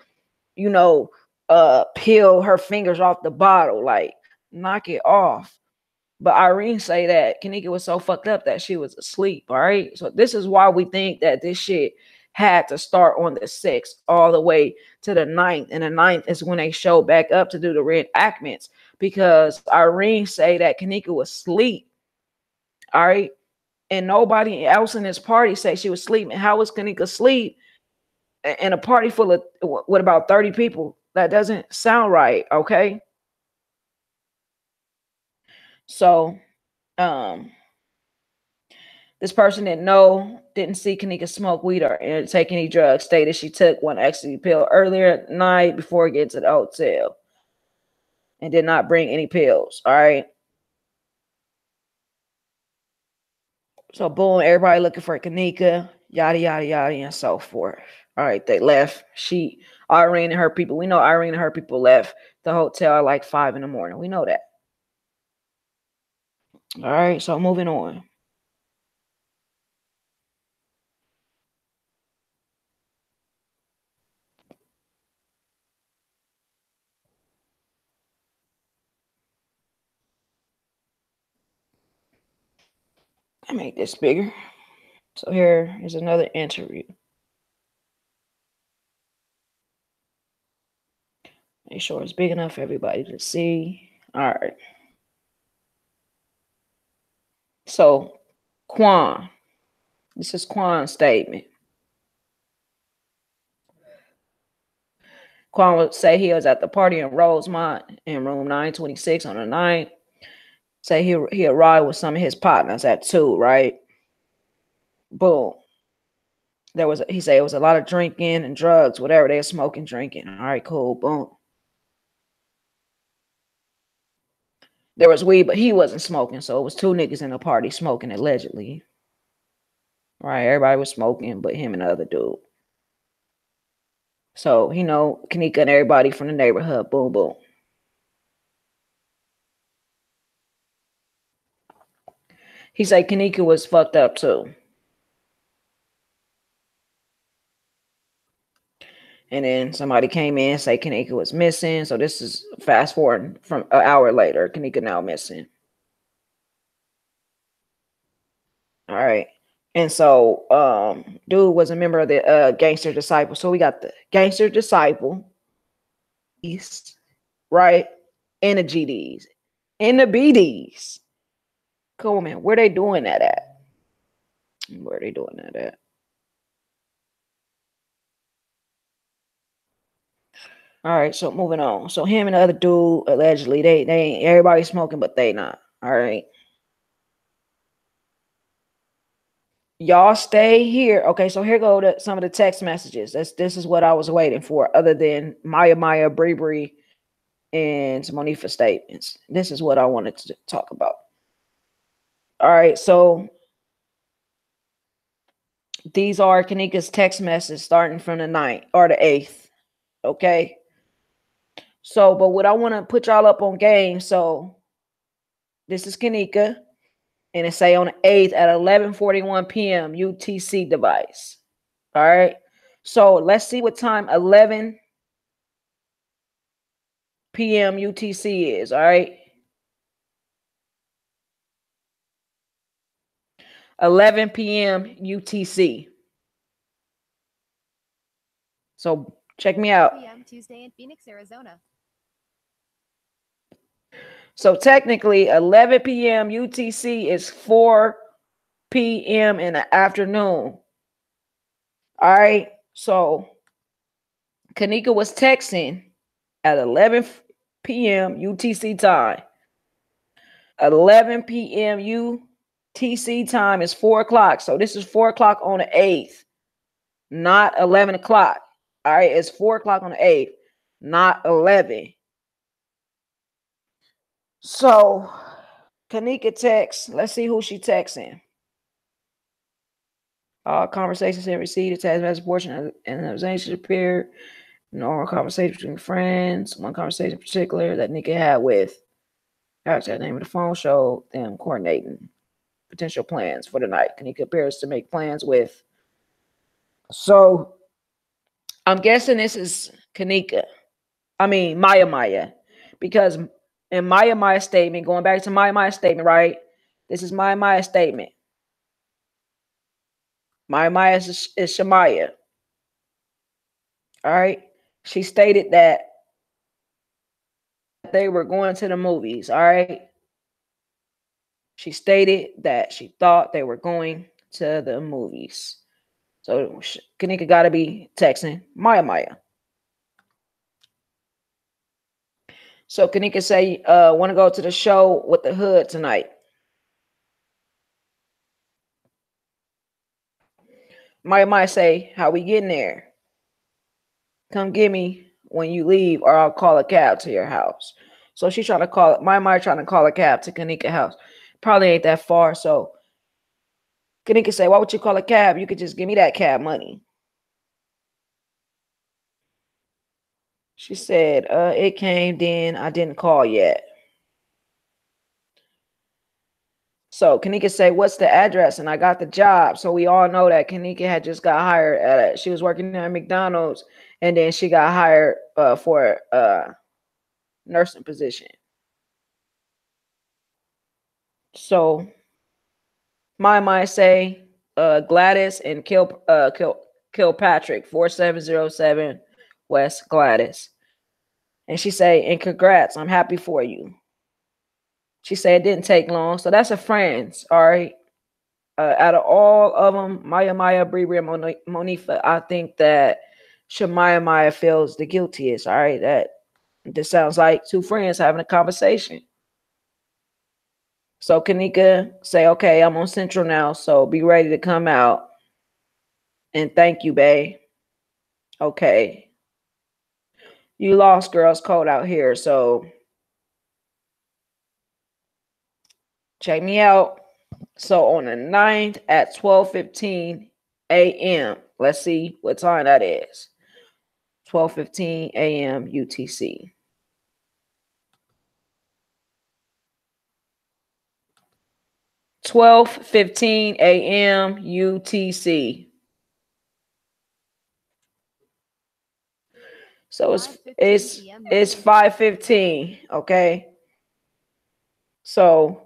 peel her fingers off the bottle, like knock it off. But Irene say that Kanika was so fucked up that she was asleep. All right. So this is why we think that this shit had to start on the 6th all the way to the 9th. And the 9th is when they show back up to do the reenactments, because Irene say that Kanika was asleep. All right. And nobody else in this party say she was sleeping. How was Kanika asleep in a party full of what about 30 people? That doesn't sound right. Okay. So this person didn't see Kanika smoke weed or take any drugs. Stated she took one ecstasy pill earlier at night before getting to the hotel and did not bring any pills. All right. So boom, everybody looking for Kanika, yada yada yada, and so forth. All right, they left. Irene and her people. We know Irene and her people left the hotel at like 5 a.m. We know that. All right, so moving on. I make this bigger. So here is another interview. Make sure it's big enough for everybody to see. All right. So Quan, this is Quan's statement. Quan would say he was at the party in Rosemont in room 926 on the 9th. Say he arrived with some of his partners at 2, right? Boom. He said it was a lot of drinking and drugs, whatever. They were smoking, drinking. All right, cool, boom. There was weed, but he wasn't smoking, so it was two niggas in the party smoking allegedly. Right, everybody was smoking, but him and the other dude. So he know Kanika and everybody from the neighborhood. Boom, boom. He said Kanika was fucked up too. And then somebody came in and say Kanika was missing. So this is fast forward from an hour later. Kanika now missing. All right. And so dude was a member of the gangster disciple. So we got the gangster disciple, right? And the GDs. And the BDs. Come on, man. Where they doing that at? Where they doing that at? All right, so moving on. So him and the other dude allegedly they ain't everybody smoking, but they not. All right. Y'all stay here. Okay, so here go some of the text messages. This is what I was waiting for, other than Maya, Bree, and Monifah statements. This is what I wanted to talk about. All right, so these are Kanika's text messages starting from the 9th or the 8th. Okay. So, but what I want to put y'all up on game. So this is Kanika. And it say on the 8th at 11:41 p.m. UTC device. All right. So let's see what time 11 p.m. UTC is. All right. 11 p.m. UTC. So check me out. p.m. Tuesday in Phoenix, Arizona. So technically 11 p.m. UTC is 4 p.m. in the afternoon. All right. So Kanika was texting at 11 p.m. UTC time. 11 p.m. UTC time is 4 o'clock. So this is 4 o'clock on the 8th, not 11 o'clock. All right. It's 4 o'clock on the 8th, not 11. So Kanika texts. Let's see who she texting. Conversations and received attached message portion and conversation appear. Normal conversation between friends. One conversation in particular that Nika had with the name of the phone showed them coordinating potential plans for the night. Kanika appears to make plans with. So I'm guessing this is Kanika. I mean Maya. Because in Maya's statement, going back to Maya's statement, right? This is Maya's statement. Maya is Shemaya. All right. She stated that they were going to the movies. All right. She stated that she thought they were going to the movies. So Kanika got to be texting Maya. So Kanika say, want to go to the show with the hood tonight. Maya say, how we getting there? Come get me when you leave, or I'll call a cab to your house. So she's trying to call it. Maya trying to call a cab to Kanika's house. Probably ain't that far. So Kanika say, why would you call a cab? You could just give me that cab money. She said, it came then. I didn't call yet. So Kanika say, what's the address? And I got the job. So we all know that Kanika had just got hired at she was working at McDonald's, and then she got hired for a nursing position. So my say Gladys and Kilpatrick 4707 West Gladys. And she say, and congrats, I'm happy for you. She said it didn't take long. So that's her friends, all right? Out of all of them, Maya, Bree, and Monifah, I think that Maya feels the guiltiest, all right? This sounds like two friends having a conversation. So Kanika say, okay, I'm on Central now, so be ready to come out. And thank you, bae. Okay. You lost, girls code out here. So check me out. So on the 9th at 12:15 a.m. Let's see what time that is. 12:15 a.m. UTC. 12:15 a.m. UTC. So it's 5:15. Okay. So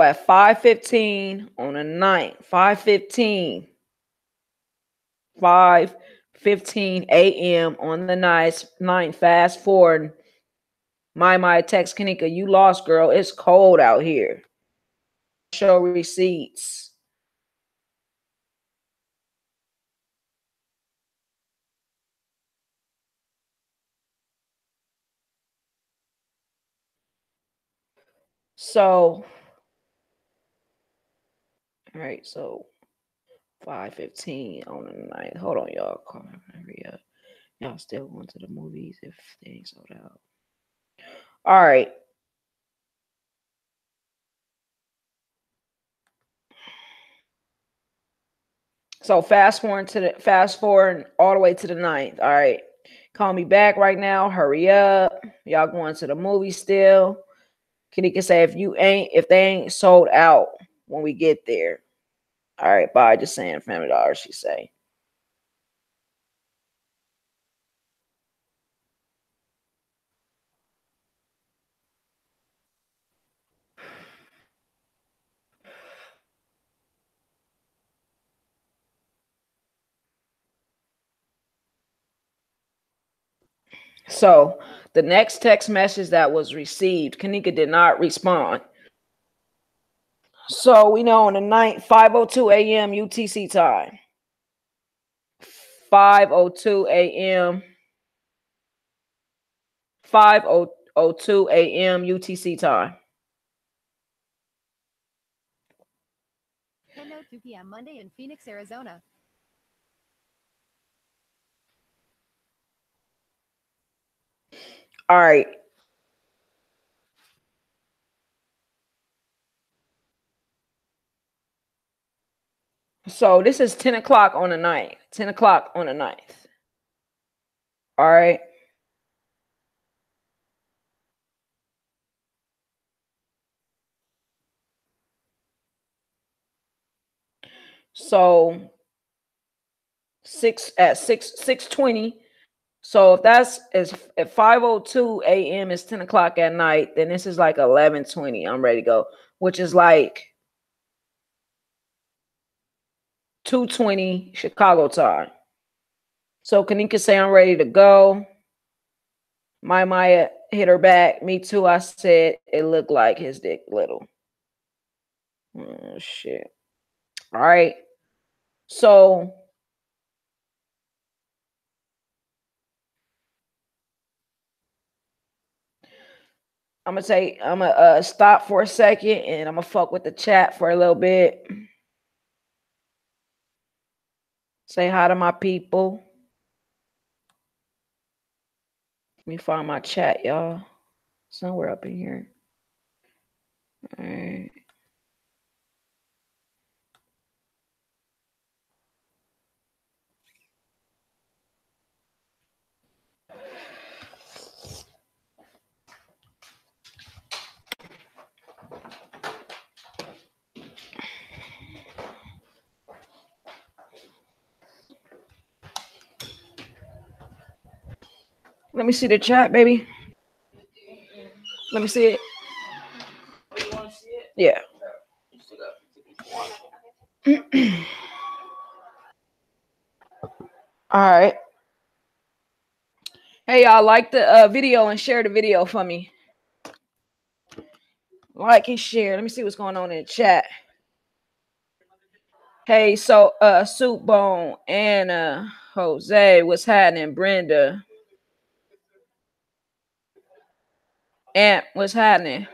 at 5:15 on the 9th, 5:15 a.m. on the ninth. Fast forward. My text Kanika, you lost, girl. It's cold out here. Show receipts. So, all right, so 5:15 on the night. Hold on, y'all. Come on, hurry up. Y'all still going to the movies if they ain't sold out. All right. So fast forward all the way to the 9th. All right. Call me back right now. Hurry up. Y'all going to the movie still. Kanika say if they ain't sold out when we get there. All right, bye. Just saying Family Dollar, she say. So the next text message that was received, Kanika did not respond. So we know on the 9th, 5:02 a.m. UTC time. 5:02 a.m. 5:02 a.m. UTC time. 10:02 p.m. Monday in Phoenix, Arizona. All right. So this is 10 o'clock on the 9th. 10 o'clock on the 9th. All right. So 6:20. So if that's at 5:02 a.m. is 10 o'clock at night, then this is like 11:20. I'm ready to go, which is like 2:20 Chicago time. So Kanika say I'm ready to go. Maya hit her back. Me too. I said it looked like his dick little. Oh shit. All right. So I'm gonna stop for a second and I'm gonna fuck with the chat for a little bit. Say hi to my people. Let me find my chat, y'all. Somewhere up in here. All right. Let me see the chat, baby. Let me see it. Yeah. All right. Hey, y'all, like the video and share the video for me. Like and share. Let me see what's going on in the chat. Hey, so Soup Bone and Jose, what's happening? Brenda. Aunt, what's happening?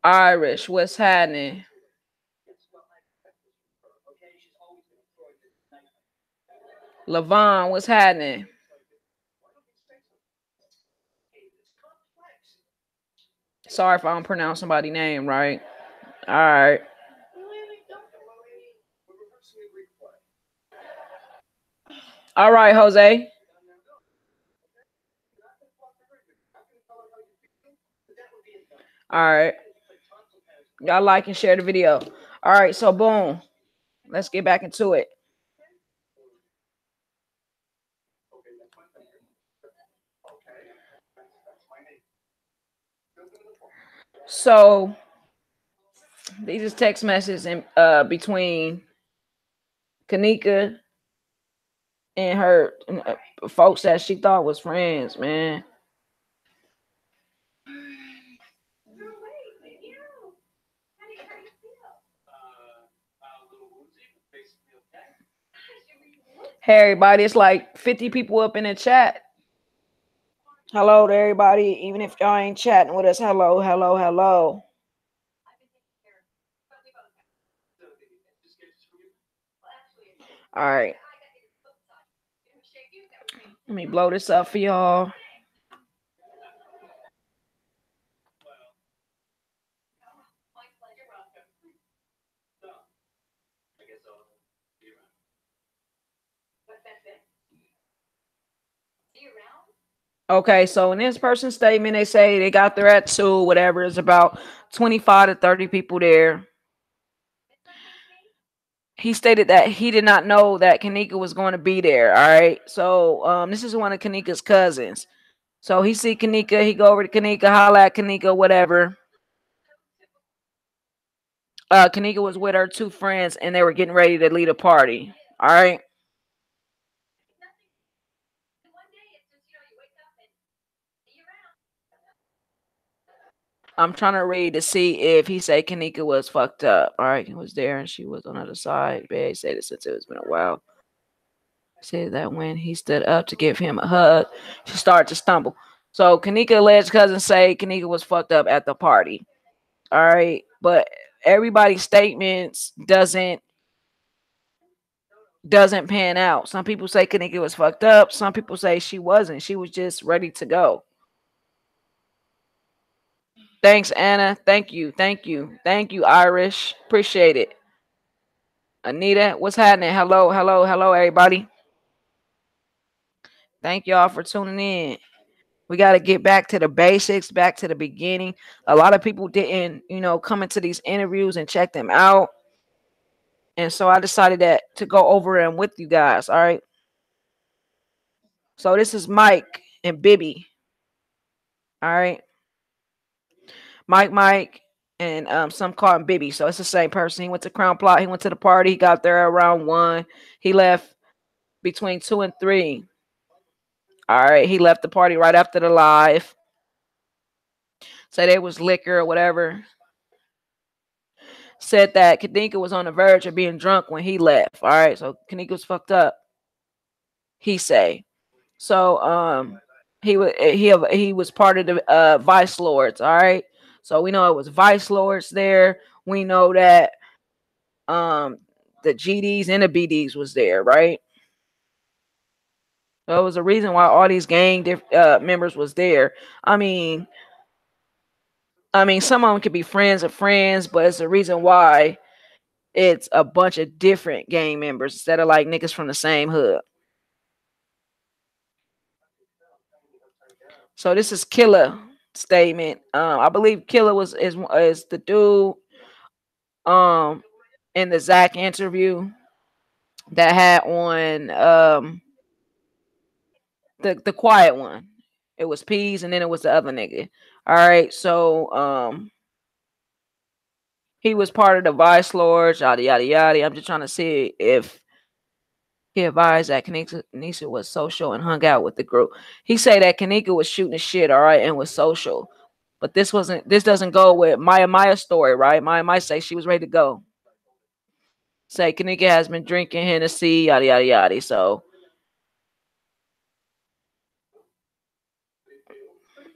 Irish, what's happening? Levon, what's happening? Sorry if I don't pronounce somebody's name right. All right. All right, Jose. All right. Y'all like and share the video. All right, so boom. Let's get back into it. So these is text messages in between Kanika and her folks that she thought was friends, man. Hey everybody, it's like 50 people up in the chat. Hello to everybody, even if y'all ain't chatting with us. Hello, hello, hello. All right. Let me blow this up for y'all. Okay, so in this person's statement, they say they got there at 2, whatever. It's about 25 to 30 people there. He stated that he did not know that Kanika was going to be there. All right. So this is one of Kanika's cousins. So he see Kanika, he go over to Kanika, holla at Kanika, whatever. Kanika was with her 2 friends and they were getting ready to lead a party. All right. I'm trying to read to see if he said Kanika was fucked up. All right, he was there and she was on the other side. He said it since it's been a while. He said that when he stood up to give him a hug, she started to stumble. So Kanika alleged cousin say Kanika was fucked up at the party. All right, but everybody's statements doesn't pan out. Some people say Kanika was fucked up. Some people say she wasn't. She was just ready to go. Thanks, Anna. Thank you. Thank you. Thank you, Irish. Appreciate it. Anita, what's happening? Hello, hello, hello, everybody. Thank y'all for tuning in. We got to get back to the basics, back to the beginning. A lot of people didn't, come into these interviews and check them out. And so I decided that to go over them with you guys. All right. So this is Mike and Bibby. All right. Mike, and some call him Bibby. So it's the same person. He went to Crown Plot. He went to the party. He got there around 1. He left between 2 and 3. All right. He left the party right after the live. Say there was liquor or whatever. Said that Kanika was on the verge of being drunk when he left. All right. So Kanika was fucked up. He say. So he was part of the Vice Lords. All right. So we know it was Vice Lords there. We know that the GDs and the BDs was there, right? So it was a reason why all these gang members was there. I mean, some of them could be friends of friends, but it's the reason why it's a bunch of different gang members instead of like niggas from the same hood. So this is Killer statement. I believe Killer is the dude in the Zach interview that had on the quiet one. It was Peas and then it was the other nigga. All right, so he was part of the Vice Lords, yada yada yada. I'm just trying to see if he advised that Kanika was social and hung out with the group. He said that Kanika was shooting the shit, all right, and was social. But this doesn't go with Maya's story, right? Maya say she was ready to go. say Kanika has been drinking Hennessy, yada yada yada. So,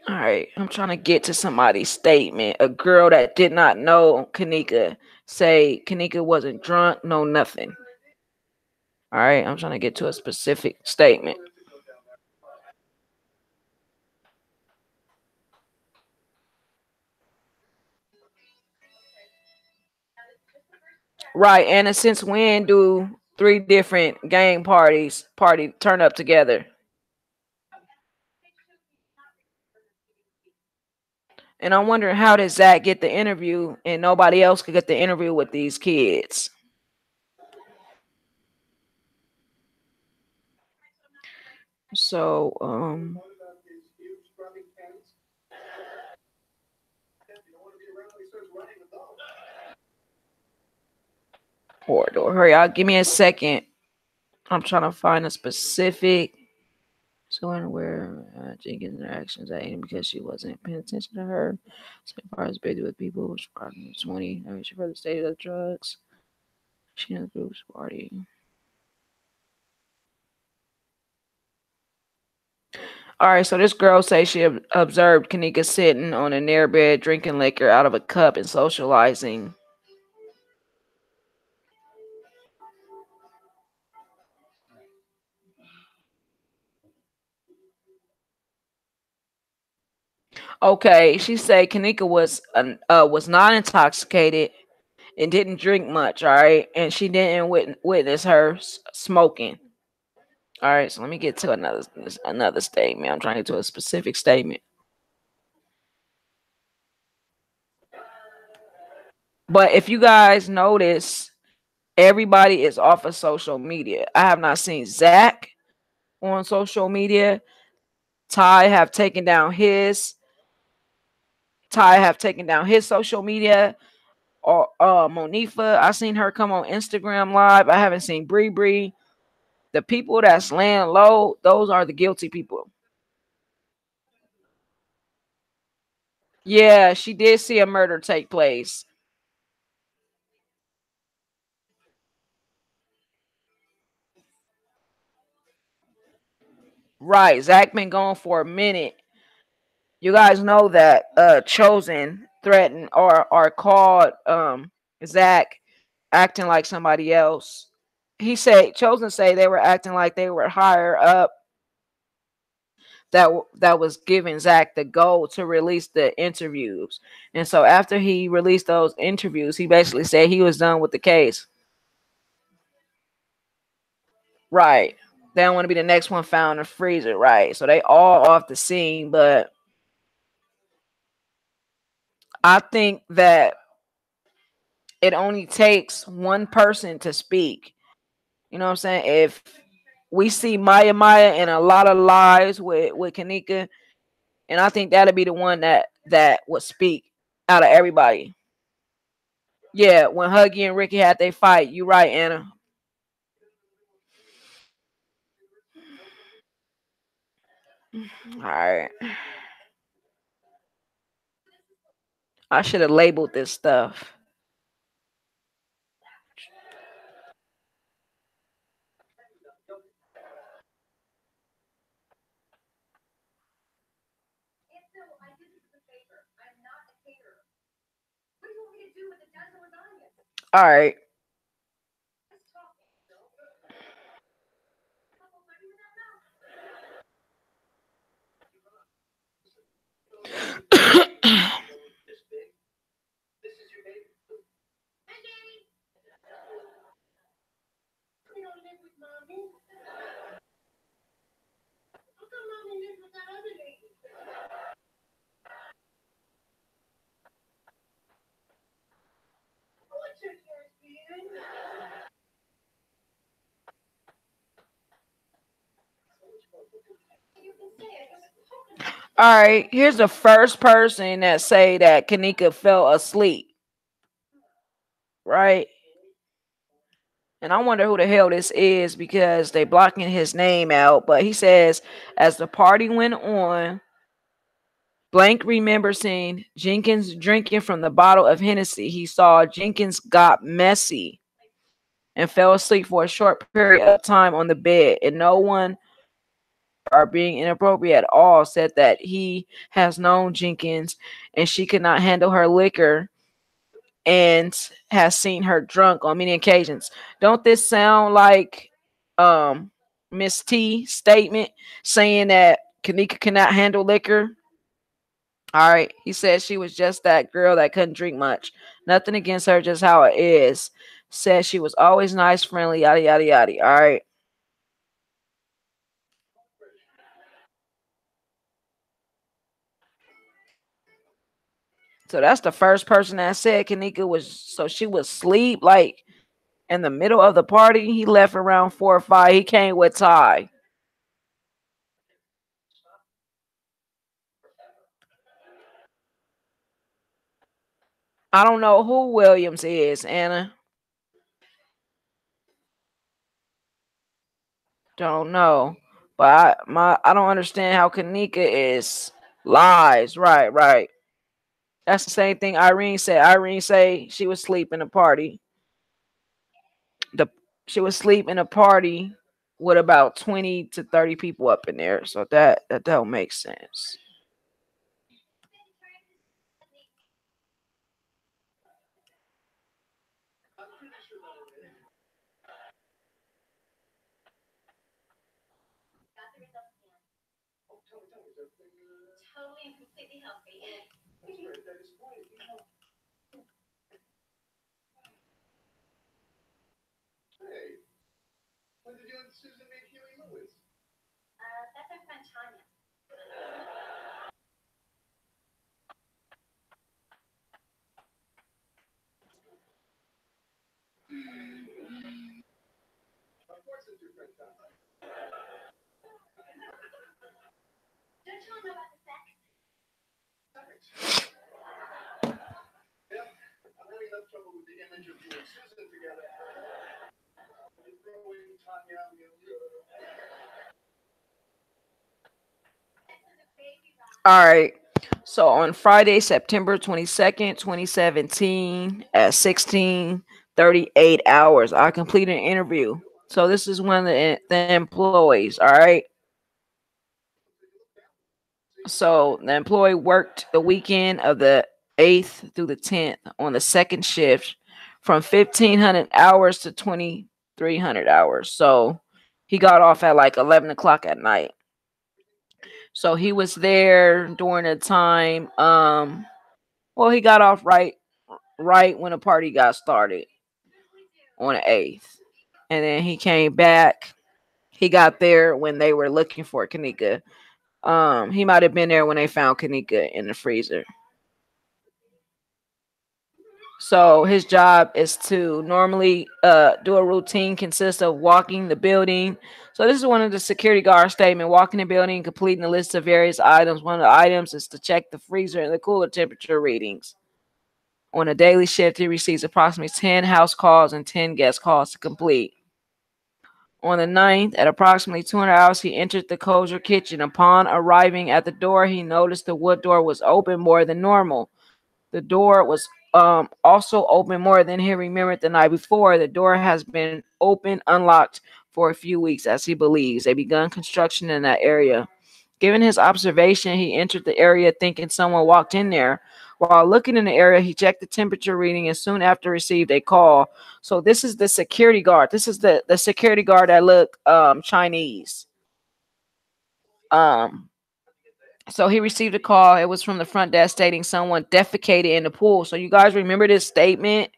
all right, I'm trying to get to somebody's statement. A girl that did not know Kanika say Kanika wasn't drunk, no nothing. All right, I'm trying to get to a specific statement. Right, and since when do three different gang party turn up together? And I'm wondering how did Zach get the interview and nobody else could get the interview with these kids? So, or hurry up, give me a second. I'm trying to find a specific. So unaware Jenkins' interactions at Aiden because she wasn't paying attention to her. Same part as busy with people who was 20. I mean, she further stated of drugs. She in the group's party. All right, so this girl says she observed Kanika sitting on a near bed, drinking liquor out of a cup and socializing. Okay, she said Kanika was not intoxicated and didn't drink much. All right, and she didn't witness her smoking. All right, so let me get to another statement. I'm trying to get to a specific statement. But if you guys notice, everybody is off of social media. I have not seen Zach on social media. Ty have taken down his. Ty have taken down his social media. Or Monifah, I seen her come on Instagram live. I haven't seen Bree Bree. The people that's laying low, those are the guilty people. Yeah, she did see a murder take place. Right, Zach been gone for a minute. You guys know that Chosen threatened or called Zach acting like somebody else. He said Chosen say they were acting like they were higher up that was giving Zach the go to release the interviews. And so after he released those interviews, he basically said he was done with the case. Right. They don't want to be the next one found in the freezer, right? So they all off the scene, but I think that it only takes one person to speak. You know what I'm saying? If we see Maya in a lot of lives with Kanika, and I think that'll be the one that would speak out of everybody. Yeah, when Huggy and Ricky had their fight, you right, Anna. All right. I should have labeled this stuff. All right. All right. Here's the first person that say that Kanika fell asleep. Right. And I wonder who the hell this is because they blocking his name out. But he says, as the party went on, Blank remembers seeing Jenkins drinking from the bottle of Hennessy. He saw Jenkins got messy. and fell asleep for a short period of time on the bed, and no one are being inappropriate at all, said that he has known Jenkins and she could not handle her liquor and has seen her drunk on many occasions. Don't this sound like um Miss T statement saying that Kanika cannot handle liquor? All right. He said she was just that girl that couldn't drink much. Nothing against her, just how it is. Said she was always nice, friendly, yada yada yada. All right. So that's the first person that said Kanika was, so she was asleep like in the middle of the party. He left around 4 or 5. He came with Ty. I don't know who Williams is, Anna. Don't know. But I don't understand how Kanika is lies. Right, right. That's the same thing Irene said. Irene say she was asleep in a party. The She was asleep in a party with about 20 to 30 people up in there. So that don't make sense. Hey, when did you and Susan meet Huey Lewis? Of course it's your friend Tom. Thanks. Yep, I'm having enough trouble with the image of you and Susan together. You throw in Tanya, All right. So on Friday, September 22nd, 2017, at 16:38 hours, I completed an interview. So this is one of the employees. All right. So the employee worked the weekend of the 8th through the 10th on the second shift from 1,500 hours to 2,300 hours. So he got off at like 11 o'clock at night. So he was there during the time. Well, he got off right when the party got started on the 8th, and then he came back. He got there when they were looking for Kanika. He might have been there when they found Kanika in the freezer. So his job is to normally do a routine consists of walking the building. So this is one of the security guard statement: walking the building, completing a list of various items. One of the items is to check the freezer and the cooler temperature readings. On a daily shift, he receives approximately 10 house calls and 10 guest calls to complete. On the 9th, at approximately 200 hours, he entered the kosher kitchen. Upon arriving at the door, he noticed the wood door was open more than normal. The door was also open more than he remembered the night before. The door has been open, unlocked for a few weeks, as he believes. They begun construction in that area. Given his observation, he entered the area thinking someone walked in there. While looking in the area, he checked the temperature reading and soon after received a call. So this is the security guard. This is the security guard that looked Chinese. Um, so he received a call. It was from the front desk stating someone defecated in the pool. So you guys remember this statement?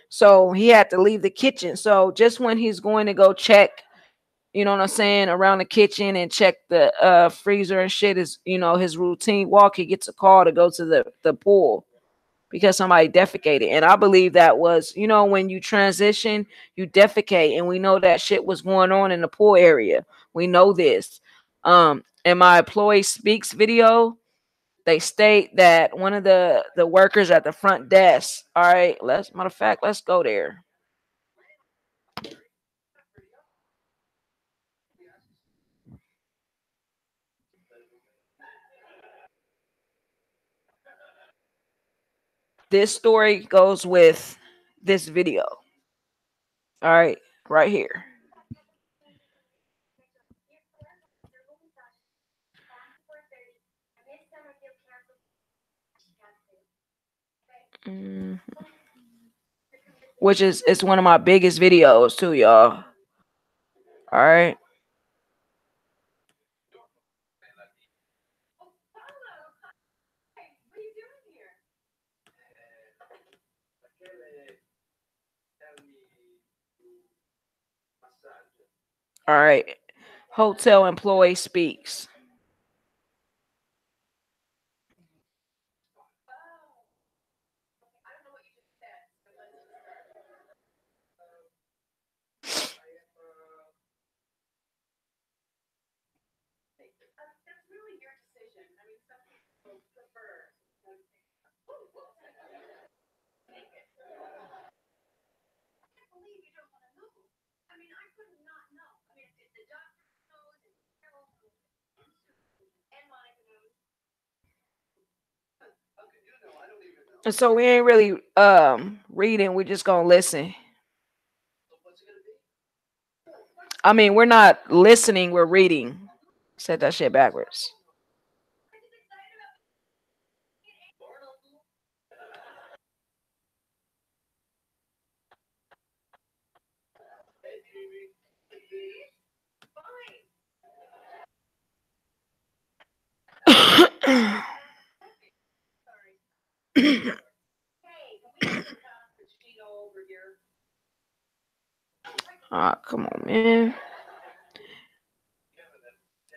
So he had to leave the kitchen. So just when he's going to go check, you know what I'm saying, around the kitchen and check the freezer and shit, is, you know, his routine walk, he gets a call to go to the pool because somebody defecated. And I believe that was, you know, when you transition, you defecate. And we know that shit was going on in the pool area. We know this. In my employee speaks video, they state that one of the workers at the front desk, all right, matter of fact, let's go there. This story goes with this video. All right, right here. Mhm. Which is it's one of my biggest videos too, y'all. All right. All right. Hotel employee speaks. And so we ain't really reading, we're just gonna listen. I mean, we're not listening, we're reading. Said that shit backwards. Ah, come on, man.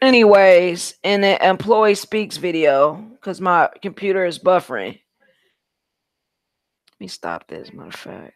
Anyways, in the employee speaks video, because my computer is buffering. Let me stop this, matter of fact.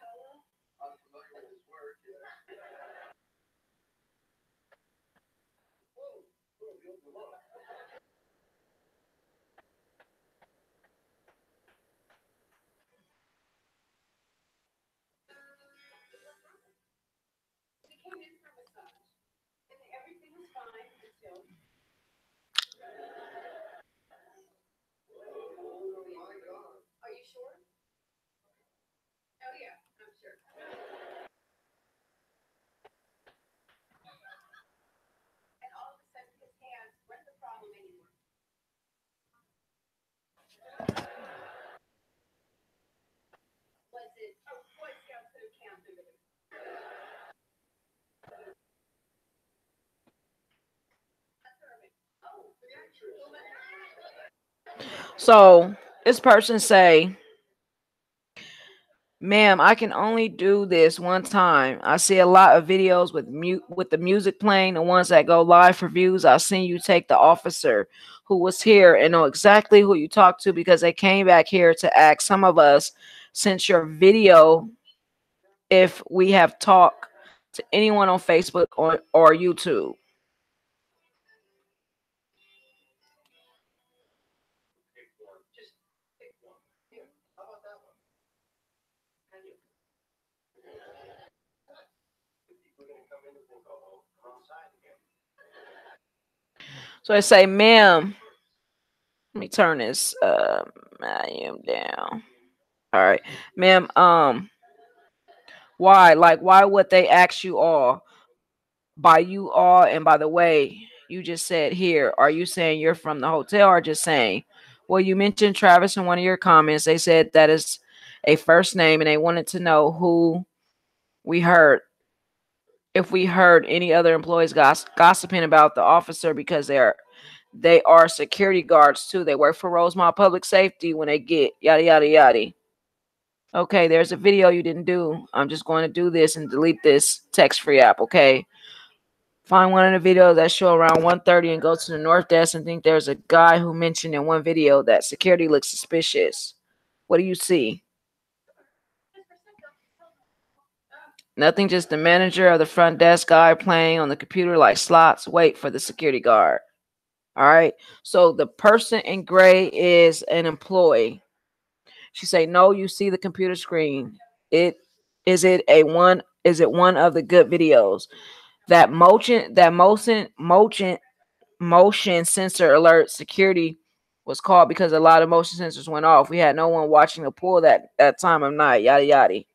So this person say, "Ma'am, I can only do this one time. I see a lot of videos with with the music playing, the ones that go live for views. I've seen you take the officer who was here and know exactly who you talked to because they came back here to ask some of us since your video if we have talked to anyone on Facebook or YouTube." So I say, "Ma'am, let me turn this volume down. All right, ma'am. Why? Like, why would they ask you all? By you all, and by the way, you just said here. Are you saying you're from the hotel, or just saying? Well, you mentioned Travis in one of your comments. They said that is a first name, and they wanted to know who we heard. If we heard any other employees gossiping about the officer because they are security guards too. They work for Rosemont Public Safety when they get yada yada yada. Okay, there's a video you didn't do. I'm just going to do this and delete this text-free app, okay? Find one of the videos that show around 1:30 and go to the north desk and think there's a guy who mentioned in one video that security looks suspicious. What do you see? Nothing, just the manager of the front desk guy playing on the computer like slots. Wait for the security guard. All right. So the person in gray is an employee. She say, "No, you see the computer screen. It is it a one? Is it one of the good videos? That motion sensor alert security was called because a lot of motion sensors went off. We had no one watching the pool that time of night. Yada yada."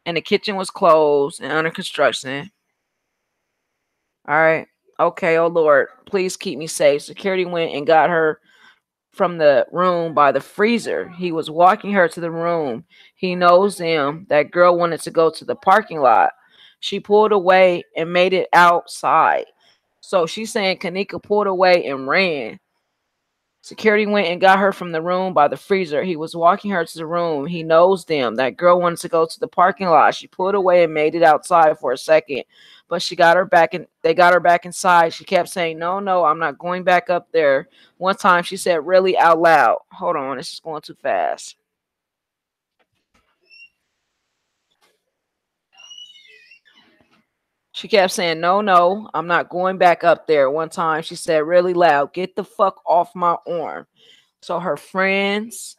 and the kitchen was closed and under construction. All right. Okay, oh Lord, please keep me safe. Security went and got her from the room by the freezer. He was walking her to the room. He knows them. That girl wanted to go to the parking lot. She pulled away and made it outside. So she's saying Kanika pulled away and ran. Security went and got her from the room by the freezer. He was walking her to the room. He knows them. That girl wanted to go to the parking lot. She pulled away and made it outside for a second, but she got her back and they got her back inside. She kept saying, "No, no, I'm not going back up there." One time she said really out loud. Hold on, this is going too fast. She kept saying, "No, no, I'm not going back up there." One time she said really loud, "Get the fuck off my arm." So her friends,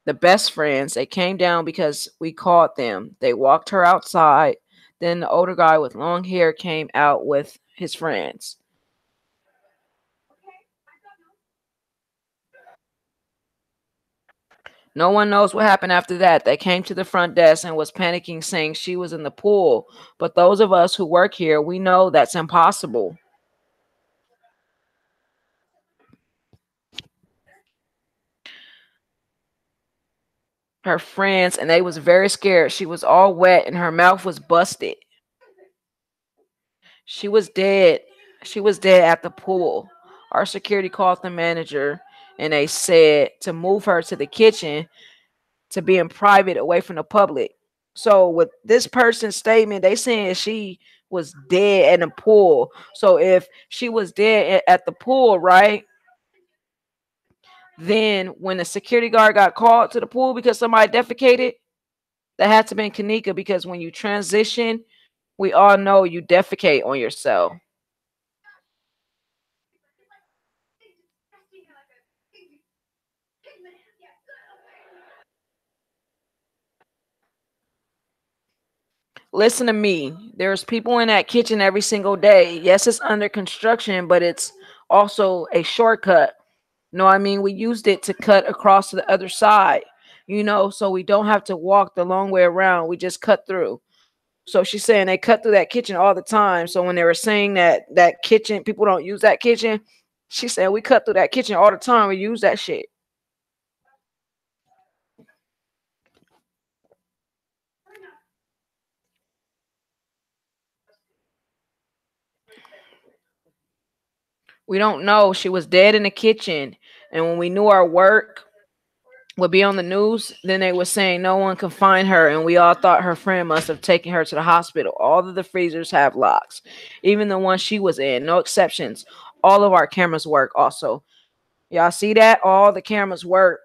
the best friends, they came down because we called them. They walked her outside. Then the older guy with long hair came out with his friends. No one knows what happened after that. They came to the front desk and was panicking, saying she was in the pool. But those of us who work here, we know that's impossible. Her friends, and they was very scared. She was all wet and her mouth was busted. She was dead. She was dead at the pool. Our security called the manager and they said to move her to the kitchen to be in private away from the public. So with this person's statement, they saying she was dead in the pool. So if she was dead at the pool, right? Then when the security guard got called to the pool because somebody defecated, that had to be Kanika because when you transition, we all know you defecate on yourself. Listen to me. There's people in that kitchen every single day. Yes, it's under construction, but it's also a shortcut. No, I mean, we used it to cut across to the other side, so we don't have to walk the long way around. We just cut through. So she's saying they cut through that kitchen all the time. So when they were saying that kitchen, people don't use that kitchen, she said we cut through that kitchen all the time. We use that shit. We don't know. She was dead in the kitchen. And when we knew our work would be on the news, then they were saying no one could find her. And we all thought her friend must have taken her to the hospital. All of the freezers have locks, even the one she was in, no exceptions. All of our cameras work also. Y'all see that? All the cameras work.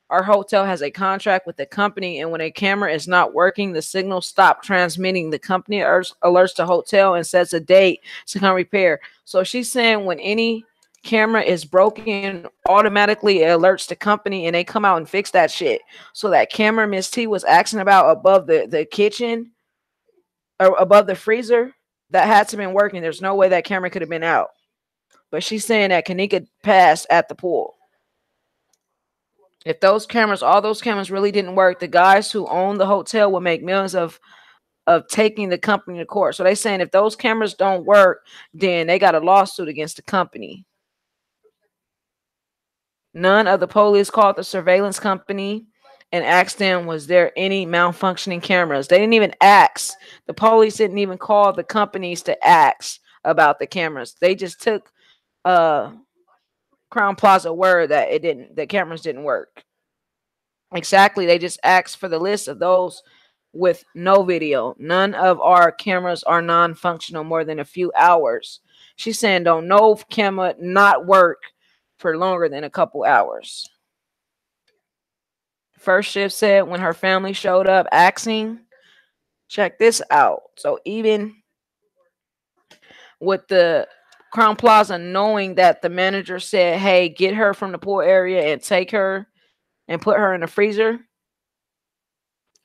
Our hotel has a contract with the company, and when a camera is not working, the signal stops transmitting. The company alerts the hotel and sets a date to come repair. So she's saying when any camera is broken, automatically it alerts the company and they come out and fix that shit. So that camera Miss T was asking about above the kitchen or above the freezer, that had to been working. There's no way that camera could have been out. But she's saying that Kanika passed at the pool. If those cameras, all those cameras really didn't work, the guys who own the hotel would make millions of taking the company to court. So they saying if those cameras don't work, then they got a lawsuit against the company. None of the police called the surveillance company and asked them, was there any malfunctioning cameras? They didn't even ask. The police didn't even call the companies to ask about the cameras. They just took Crown Plaza word that the cameras didn't work. Exactly. They just asked for the list of those with no video. None of our cameras are non-functional more than a few hours. She's saying don't no camera not work for longer than a couple hours. First shift said when her family showed up asking, check this out. So even with the Crown Plaza knowing that the manager said, hey, get her from the pool area and take her and put her in the freezer.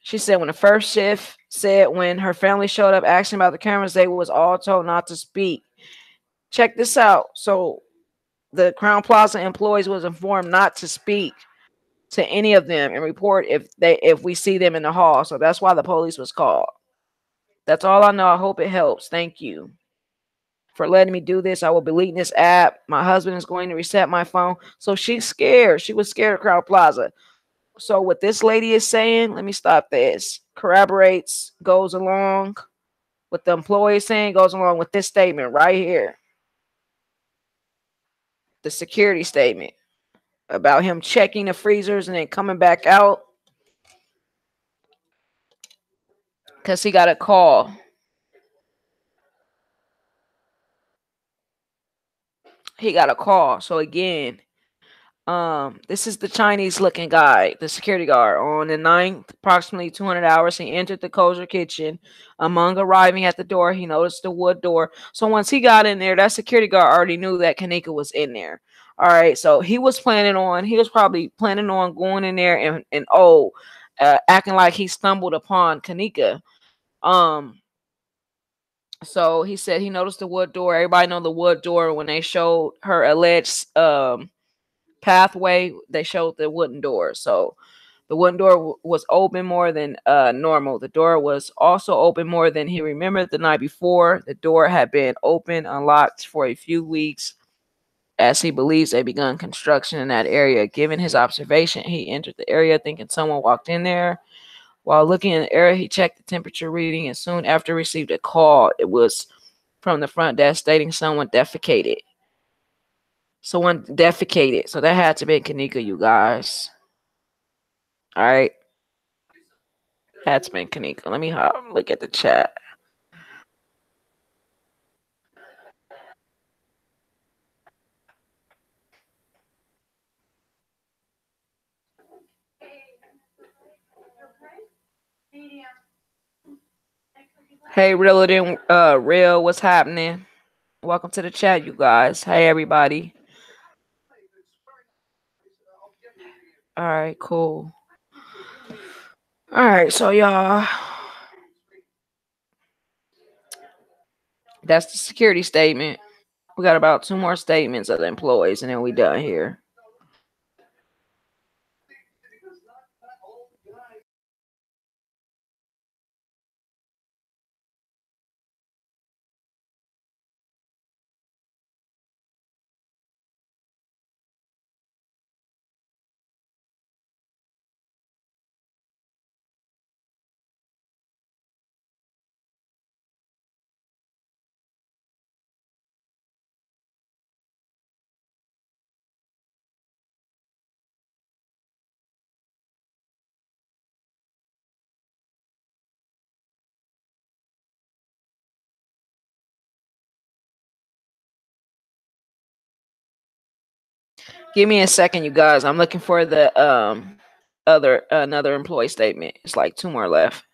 She said when the first shift said when her family showed up asking about the cameras, they was all told not to speak. Check this out. So the Crown Plaza employees was informed not to speak to any of them and report if we see them in the hall. So that's why the police was called. That's all I know. I hope it helps. Thank you for letting me do this. I will be deleting this app. My husband is going to reset my phone. So she's scared. She was scared of Crowd Plaza. So what this lady is saying, let me stop this. Corroborates, goes along with the employee saying, goes along with this statement right here. The security statement about him checking the freezers and then coming back out because he got a call. He got a call. So again, this is the Chinese looking guy, the security guard. On the 9th, approximately 200 hours, he entered the kosher kitchen. Among arriving at the door, he noticed the wood door. So once he got in there, that security guard already knew that Kanika was in there. All right, so he was probably planning on going in there and acting like he stumbled upon Kanika. So he said he noticed the wood door. Everybody know the wood door. When they showed her alleged pathway, they showed the wooden door. So the wooden door was open more than normal. The door was also open more than he remembered the night before. The door had been open, unlocked for a few weeks, as he believes they begun construction in that area. Given his observation, he entered the area thinking someone walked in there. While looking in the area, he checked the temperature reading and soon after received a call. It was from the front desk stating someone defecated. Someone defecated. So that had to be Kanika, you guys. All right. Had to be Kanika. Let me look at the chat. Hey, Real, what's happening? Welcome to the chat, you guys. Hey, everybody. All right, cool. All right, so y'all, that's the security statement. We got about 2 more statements of the employees, and then we done here. Give me a second, you guys. I'm looking for the another employee statement. It's like 2 more left.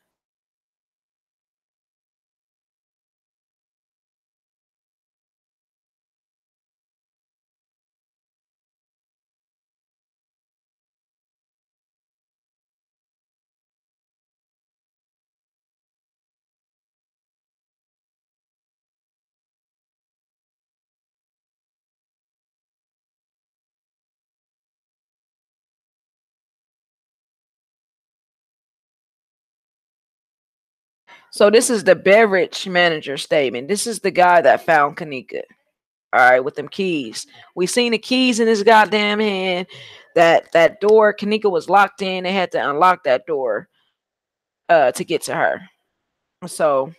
So this is the beverage manager statement. This is the guy that found Kanika. All right, with them keys. We seen the keys in his goddamn hand. That door, Kanika was locked in. They had to unlock that door to get to her. So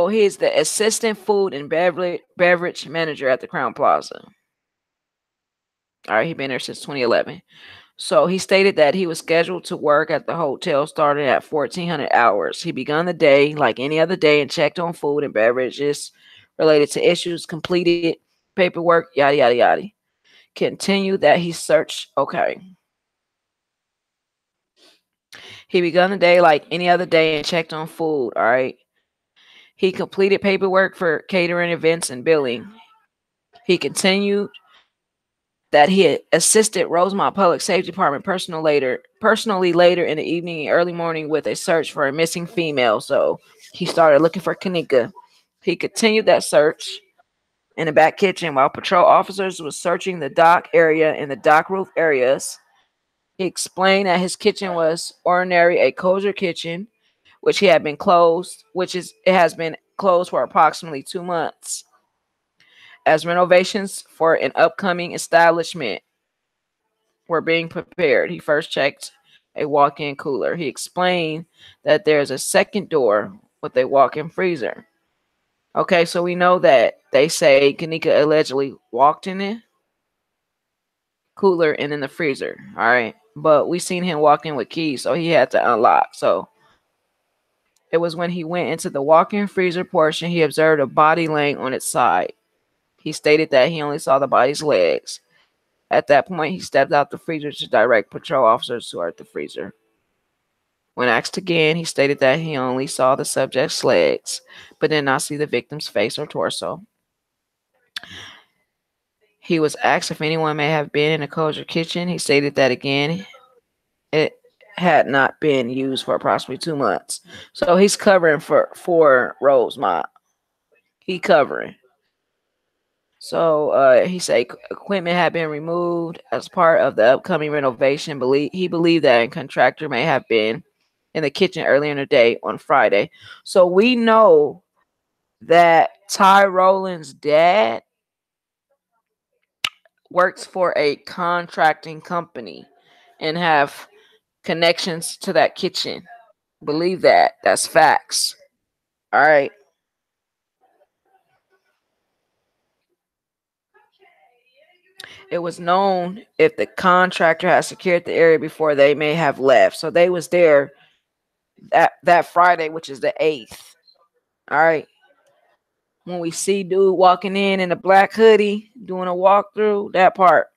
he's the assistant food and beverage manager at the Crown Plaza. All right, he's been there since 2011. So he stated that he was scheduled to work at the hotel starting at 1400 hours. He began the day like any other day and checked on food and beverages related to issues, completed paperwork, yada, yada, yada. Continued that he searched. Okay. He began the day like any other day and checked on food. All right. He completed paperwork for catering events and billing. He continued that he had assisted Rosemont Public Safety Department personally later in the evening and early morning with a search for a missing female. So he started looking for Kanika. He continued that search. in the back kitchen while patrol officers was searching the dock area and the dock roof areas. He explained that his kitchen was ordinary a kosher kitchen, which he had been closed, which is it has been closed for approximately 2 months as renovations for an upcoming establishment were being prepared. He first checked a walk-in cooler. He explained that there's a second door with a walk-in freezer. Okay, so we know that they say Kanika allegedly walked in it, cooler, and in the freezer. All right, but we seen him walk in with keys, so he had to unlock. So it was when he went into the walk-in freezer portion, he observed a body laying on its side. He stated that he only saw the body's legs. At that point, he stepped out the freezer to direct patrol officers to the freezer. When asked again, he stated that he only saw the subject's legs, but did not see the victim's face or torso. He was asked if anyone may have been in a kosher kitchen. He stated that again, it had not been used for approximately 2 months. So he's covering for Rosemont. He covering. So he said equipment had been removed as part of the upcoming renovation. He believed that a contractor may have been in the kitchen earlier in the day on Friday. So we know that Ty Rowland's dad works for a contracting company and have connections to that kitchen. Believe that. That's facts. All right. It was known if the contractor had secured the area before they may have left. So they was there that Friday, which is the 8th. All right. When we see dude walking in a black hoodie doing a walkthrough, that part.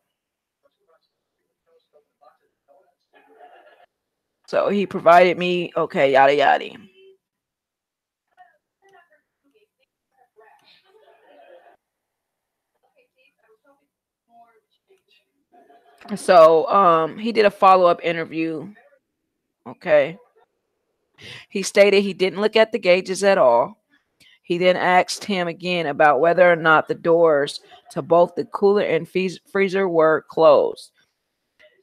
So he provided me, okay, yada yada. So he did a follow-up interview. Okay. He stated he didn't look at the gauges at all. He then asked him again about whether or not the doors to both the cooler and freezer were closed.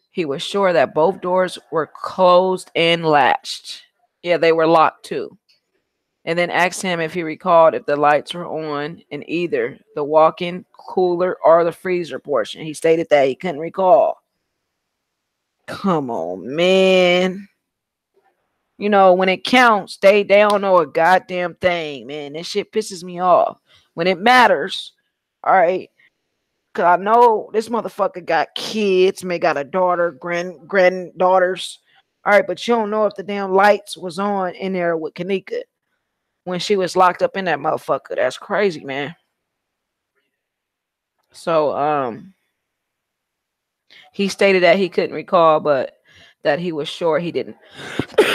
He was sure that both doors were closed and latched. Yeah, they were locked too. And then asked him if he recalled if the lights were on in either the walk-in cooler or the freezer portion. He stated that he couldn't recall. Come on, man. You know, when it counts, they don't know a goddamn thing, man. This shit pisses me off. When it matters, all right. Cause I know this motherfucker got kids, may got a daughter, granddaughters. All right, but you don't know if the damn lights was on in there with Kanika when she was locked up in that motherfucker. That's crazy, man. So he stated that he couldn't recall, but that he was sure he didn't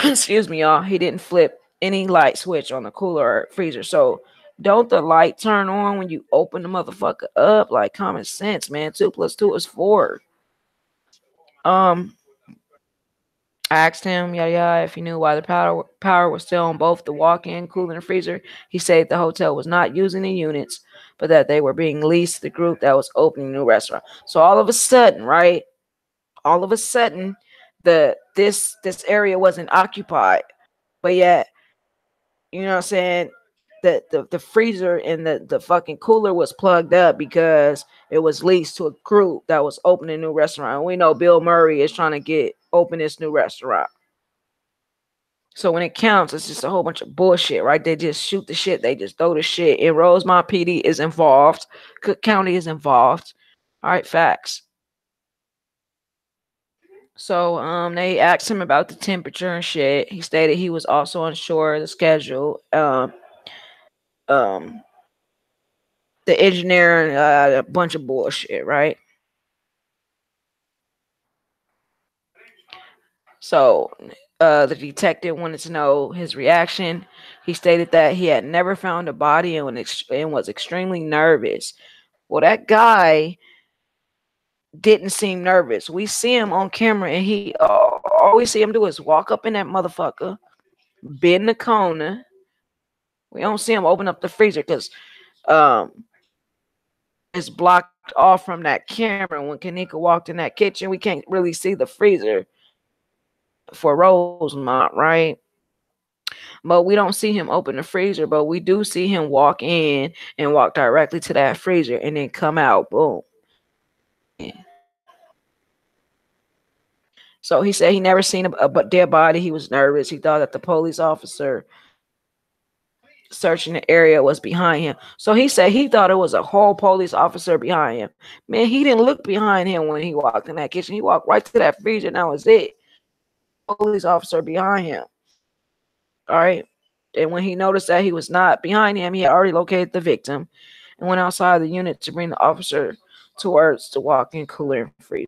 excuse me, y'all. He didn't flip any light switch on the cooler or freezer. So don't the light turn on when you open the motherfucker up? Like common sense, man. 2+2 is 4. Um, I asked him, yada yada, if he knew why the power was still on both the walk-in cooler and freezer. He said the hotel was not using the units, but that they were being leased to the group that was opening a new restaurant. So all of a sudden, right? All of a sudden, this area wasn't occupied, but yet, you know what I'm saying? The freezer and the fucking cooler was plugged up because it was leased to a group that was opening a new restaurant. We know Bill Murray is trying to open this new restaurant. So when it counts, it's just a whole bunch of bullshit, right? They just shoot the shit. They just throw the shit. And Rosemont PD is involved. Cook County is involved. All right, facts. So they asked him about the temperature and shit. He stated he was also unsure of the schedule. Um the engineer, a bunch of bullshit, right? So the detective wanted to know his reaction. He stated that he had never found a body and was extremely nervous. Well, that guy didn't seem nervous. We see him on camera, and he all we see him do is walk up in that motherfucker, bend the corner. We don't see him open up the freezer because is blocked off from that camera. When Kanika walked in that kitchen, we can't really see the freezer for Rosemont, right? But we don't see him open the freezer, but we do see him walk in and walk directly to that freezer and then come out. Boom. So he said he never seen a dead body. He was nervous. He thought that the police officer searching the area was behind him. So he said he thought it was a whole police officer behind him. Man, he didn't look behind him when he walked in that kitchen. He walked right to that freezer, and that was it. Police officer behind him. All right. And when he noticed that he was not behind him, he had already located the victim and went outside the unit to bring the officer towards the walk-in cooler and freezer.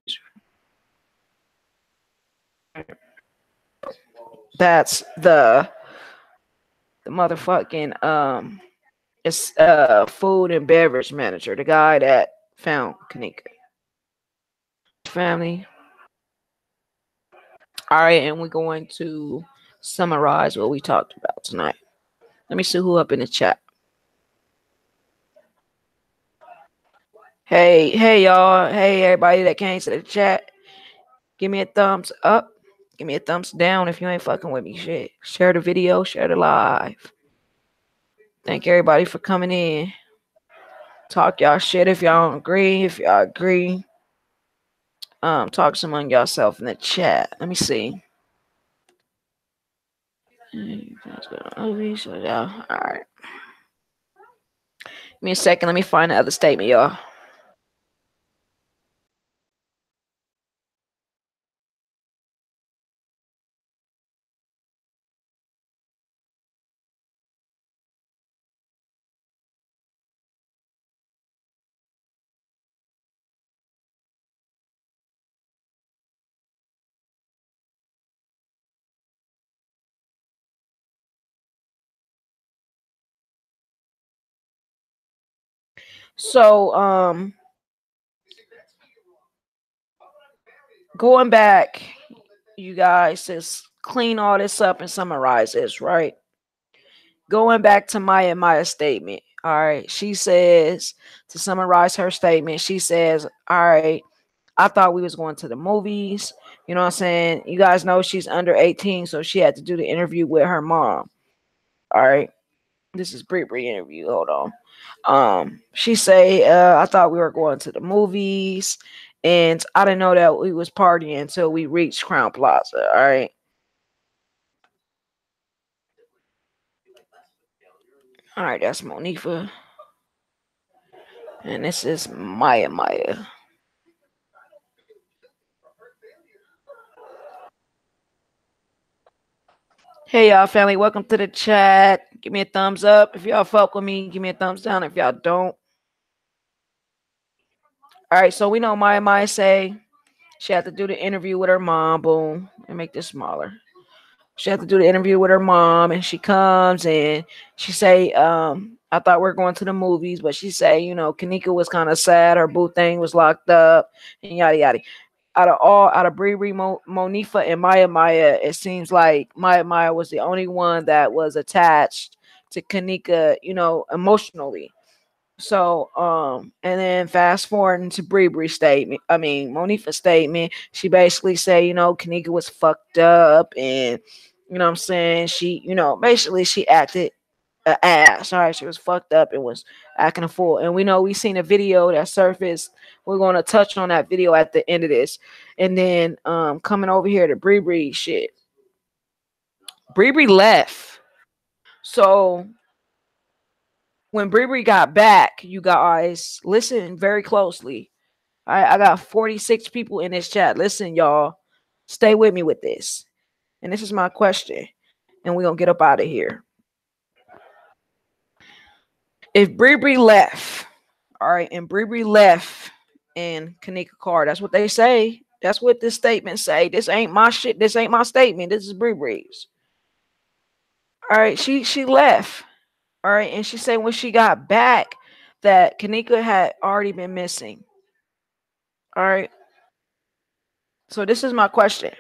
That's the motherfucking it's food and beverage manager, the guy that found Kanika. Family. All right, and we're going to summarize what we talked about tonight. Let me see who up in the chat. Hey y'all. Hey everybody that came to the chat. Give me a thumbs up. Give me a thumbs down if you ain't fucking with me. Shit. Share the video, share the live. Thank everybody for coming in. Talk y'all shit if y'all don't agree. If y'all agree, talk among yourself in the chat. Let me see. All right. Give me a second. Let me find the other statement, y'all. So, going back, you guys, just clean all this up and summarize this, right? Going back to Maya's statement. All right. She says, to summarize her statement, she says, all right, I thought we was going to the movies. You know what I'm saying? You guys know she's under 18, so she had to do the interview with her mom. All right. This is Brie interview. Hold on. She say, I thought we were going to the movies, and I didn't know that we was partying until we reached Crown Plaza. All right. All right, that's Monifah. And this is Maya. Hey y'all, family, welcome to the chat. Give me a thumbs up if y'all fuck with me. Give me a thumbs down if y'all don't. All right, so we know Maya say she had to do the interview with her mom. Boom, and make this smaller. She had to do the interview with her mom, and she comes and she say, I thought we were going to the movies, but she say, you know, Kanika was kind of sad. Her boo thing was locked up, and yada yada. Out of Brie, Monifah, and Maya, it seems like Maya was the only one that was attached to Kanika, you know, emotionally. So, and then fast forwarding to Bree's statement, Monifah's statement, she basically say, you know, Kanika was fucked up, and you know what I'm saying, she, you know, basically she acted an ass. All right, she was fucked up and was acting a fool. And we know we seen a video that surfaced. We're gonna touch on that video at the end of this, and then coming over here to Bree shit. Bree left, so when Bree got back, you guys listen very closely. I got 46 people in this chat. Listen, y'all, stay with me with this. And this is my question, and we're gonna get up out of here. If Bree left, all right, and Bree left in Kanika car, that's what they say. That's what this statement say. This ain't my shit. This ain't my statement. This is Bree's. All right, she left. All right, and she said when she got back that Kanika had already been missing. All right. So this is my question.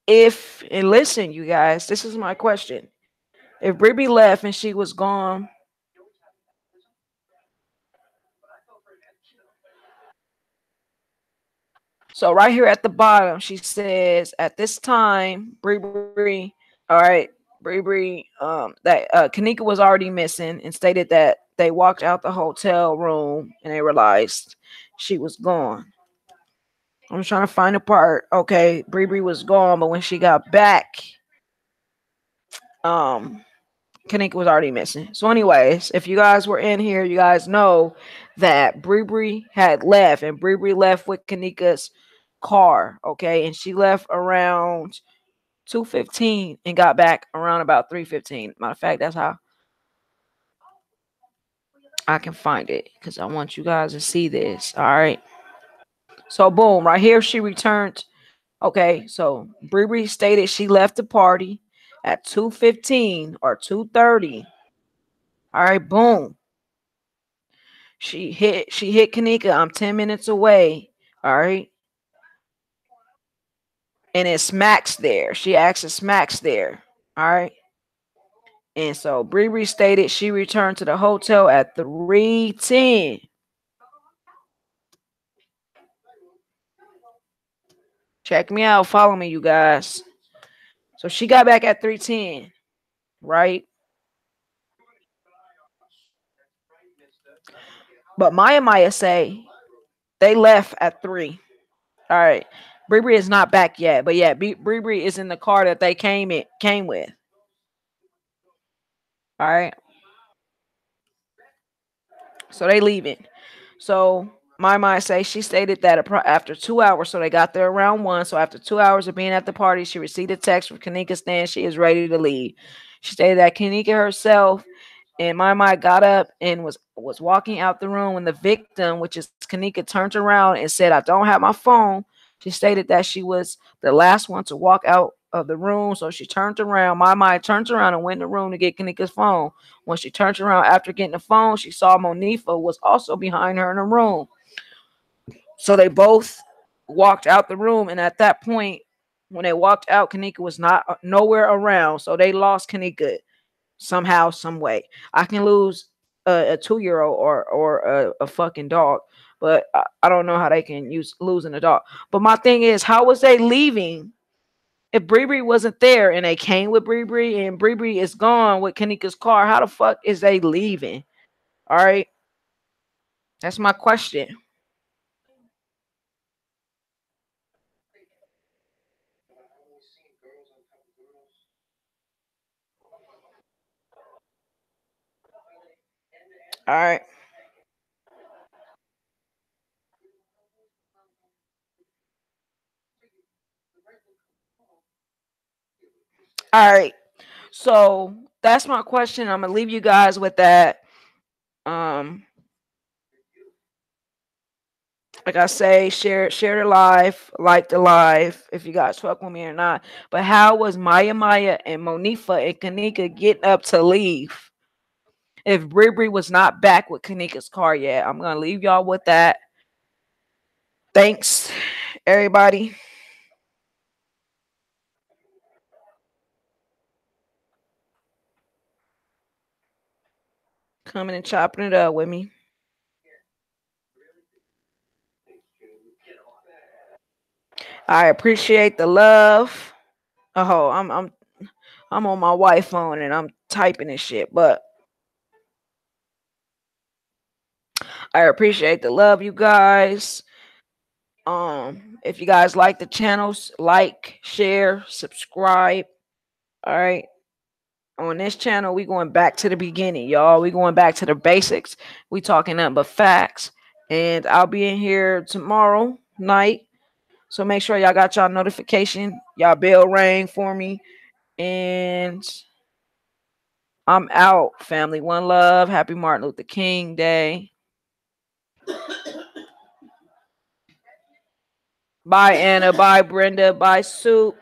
And listen, you guys, this is my question. If Bree left and she was gone, So right here at the bottom, she says, at this time, Bree, all right, Bree, that Kanika was already missing and stated that they walked out the hotel room and they realized she was gone. I'm trying to find the part. Okay, Bree was gone, but when she got back, um, Kanika was already missing. So, anyways, if you guys were in here, you guys know that Bree had left, and Bree left with Kanika's car. Okay, and she left around 2:15 and got back around about 3:15. Matter of fact, that's how I can find it because I want you guys to see this. All right. So, boom, right here she returned. Okay, so Bree stated she left the party at 2:15 or 2:30. All right, boom. She hit Kanika. I'm 10 minutes away. All right. And it's Smacks there. She asked if Smacks there. All right. And so Bree stated she returned to the hotel at 3:10. Check me out. Follow me, you guys. So she got back at 3:10, right? But Maya say they left at 3. All right. Bree is not back yet. But yeah, Bree is in the car that they came with. All right. So they leaving. So my say she stated that after 2 hours, so they got there around 1. So after 2 hours of being at the party, she received a text from Kanika saying she is ready to leave. She stated that Kanika herself and my got up and was walking out the room when the victim, which is Kanika, turned around and said, "I don't have my phone." She stated that she was the last one to walk out of the room, so she turned around. My turned around and went in the room to get Kanika's phone. When she turned around after getting the phone, she saw Monifah was also behind her in the room. So they both walked out the room, and at that point, when they walked out, Kanika was not nowhere around. So they lost Kanika somehow, some way. I can lose a 2-year-old or a fucking dog, but I don't know how they can use losing a dog. But my thing is, how was they leaving if Bree wasn't there and they came with Bree and Bree is gone with Kanika's car? How the fuck is they leaving? All right, that's my question. All right, all right. So that's my question. I'm gonna leave you guys with that. Um, like I say, share the live, like the live, if you guys fuck with me or not. But how was Maya and Monifah and Kanika getting up to leave if Bree was not back with Kanika's car yet? I'm gonna leave y'all with that. Thanks, everybody, coming and chopping it up with me. I appreciate the love. Oh, I'm on my wife phone and I'm typing and shit, but I appreciate the love, you guys. If you guys like the channels, like, share, subscribe. All right. On this channel, we going back to the beginning, y'all. We going back to the basics. We talking nothing but facts. And I'll be in here tomorrow night. So make sure y'all got y'all notification. Y'all bell rang for me. And I'm out, family. One love. Happy Martin Luther King Day. Bye, Anna. Bye, Brenda. Bye, Soup.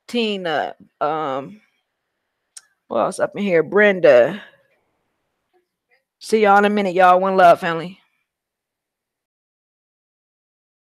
Tina. What else up in here? Brenda. See y'all in a minute, y'all. One love, family.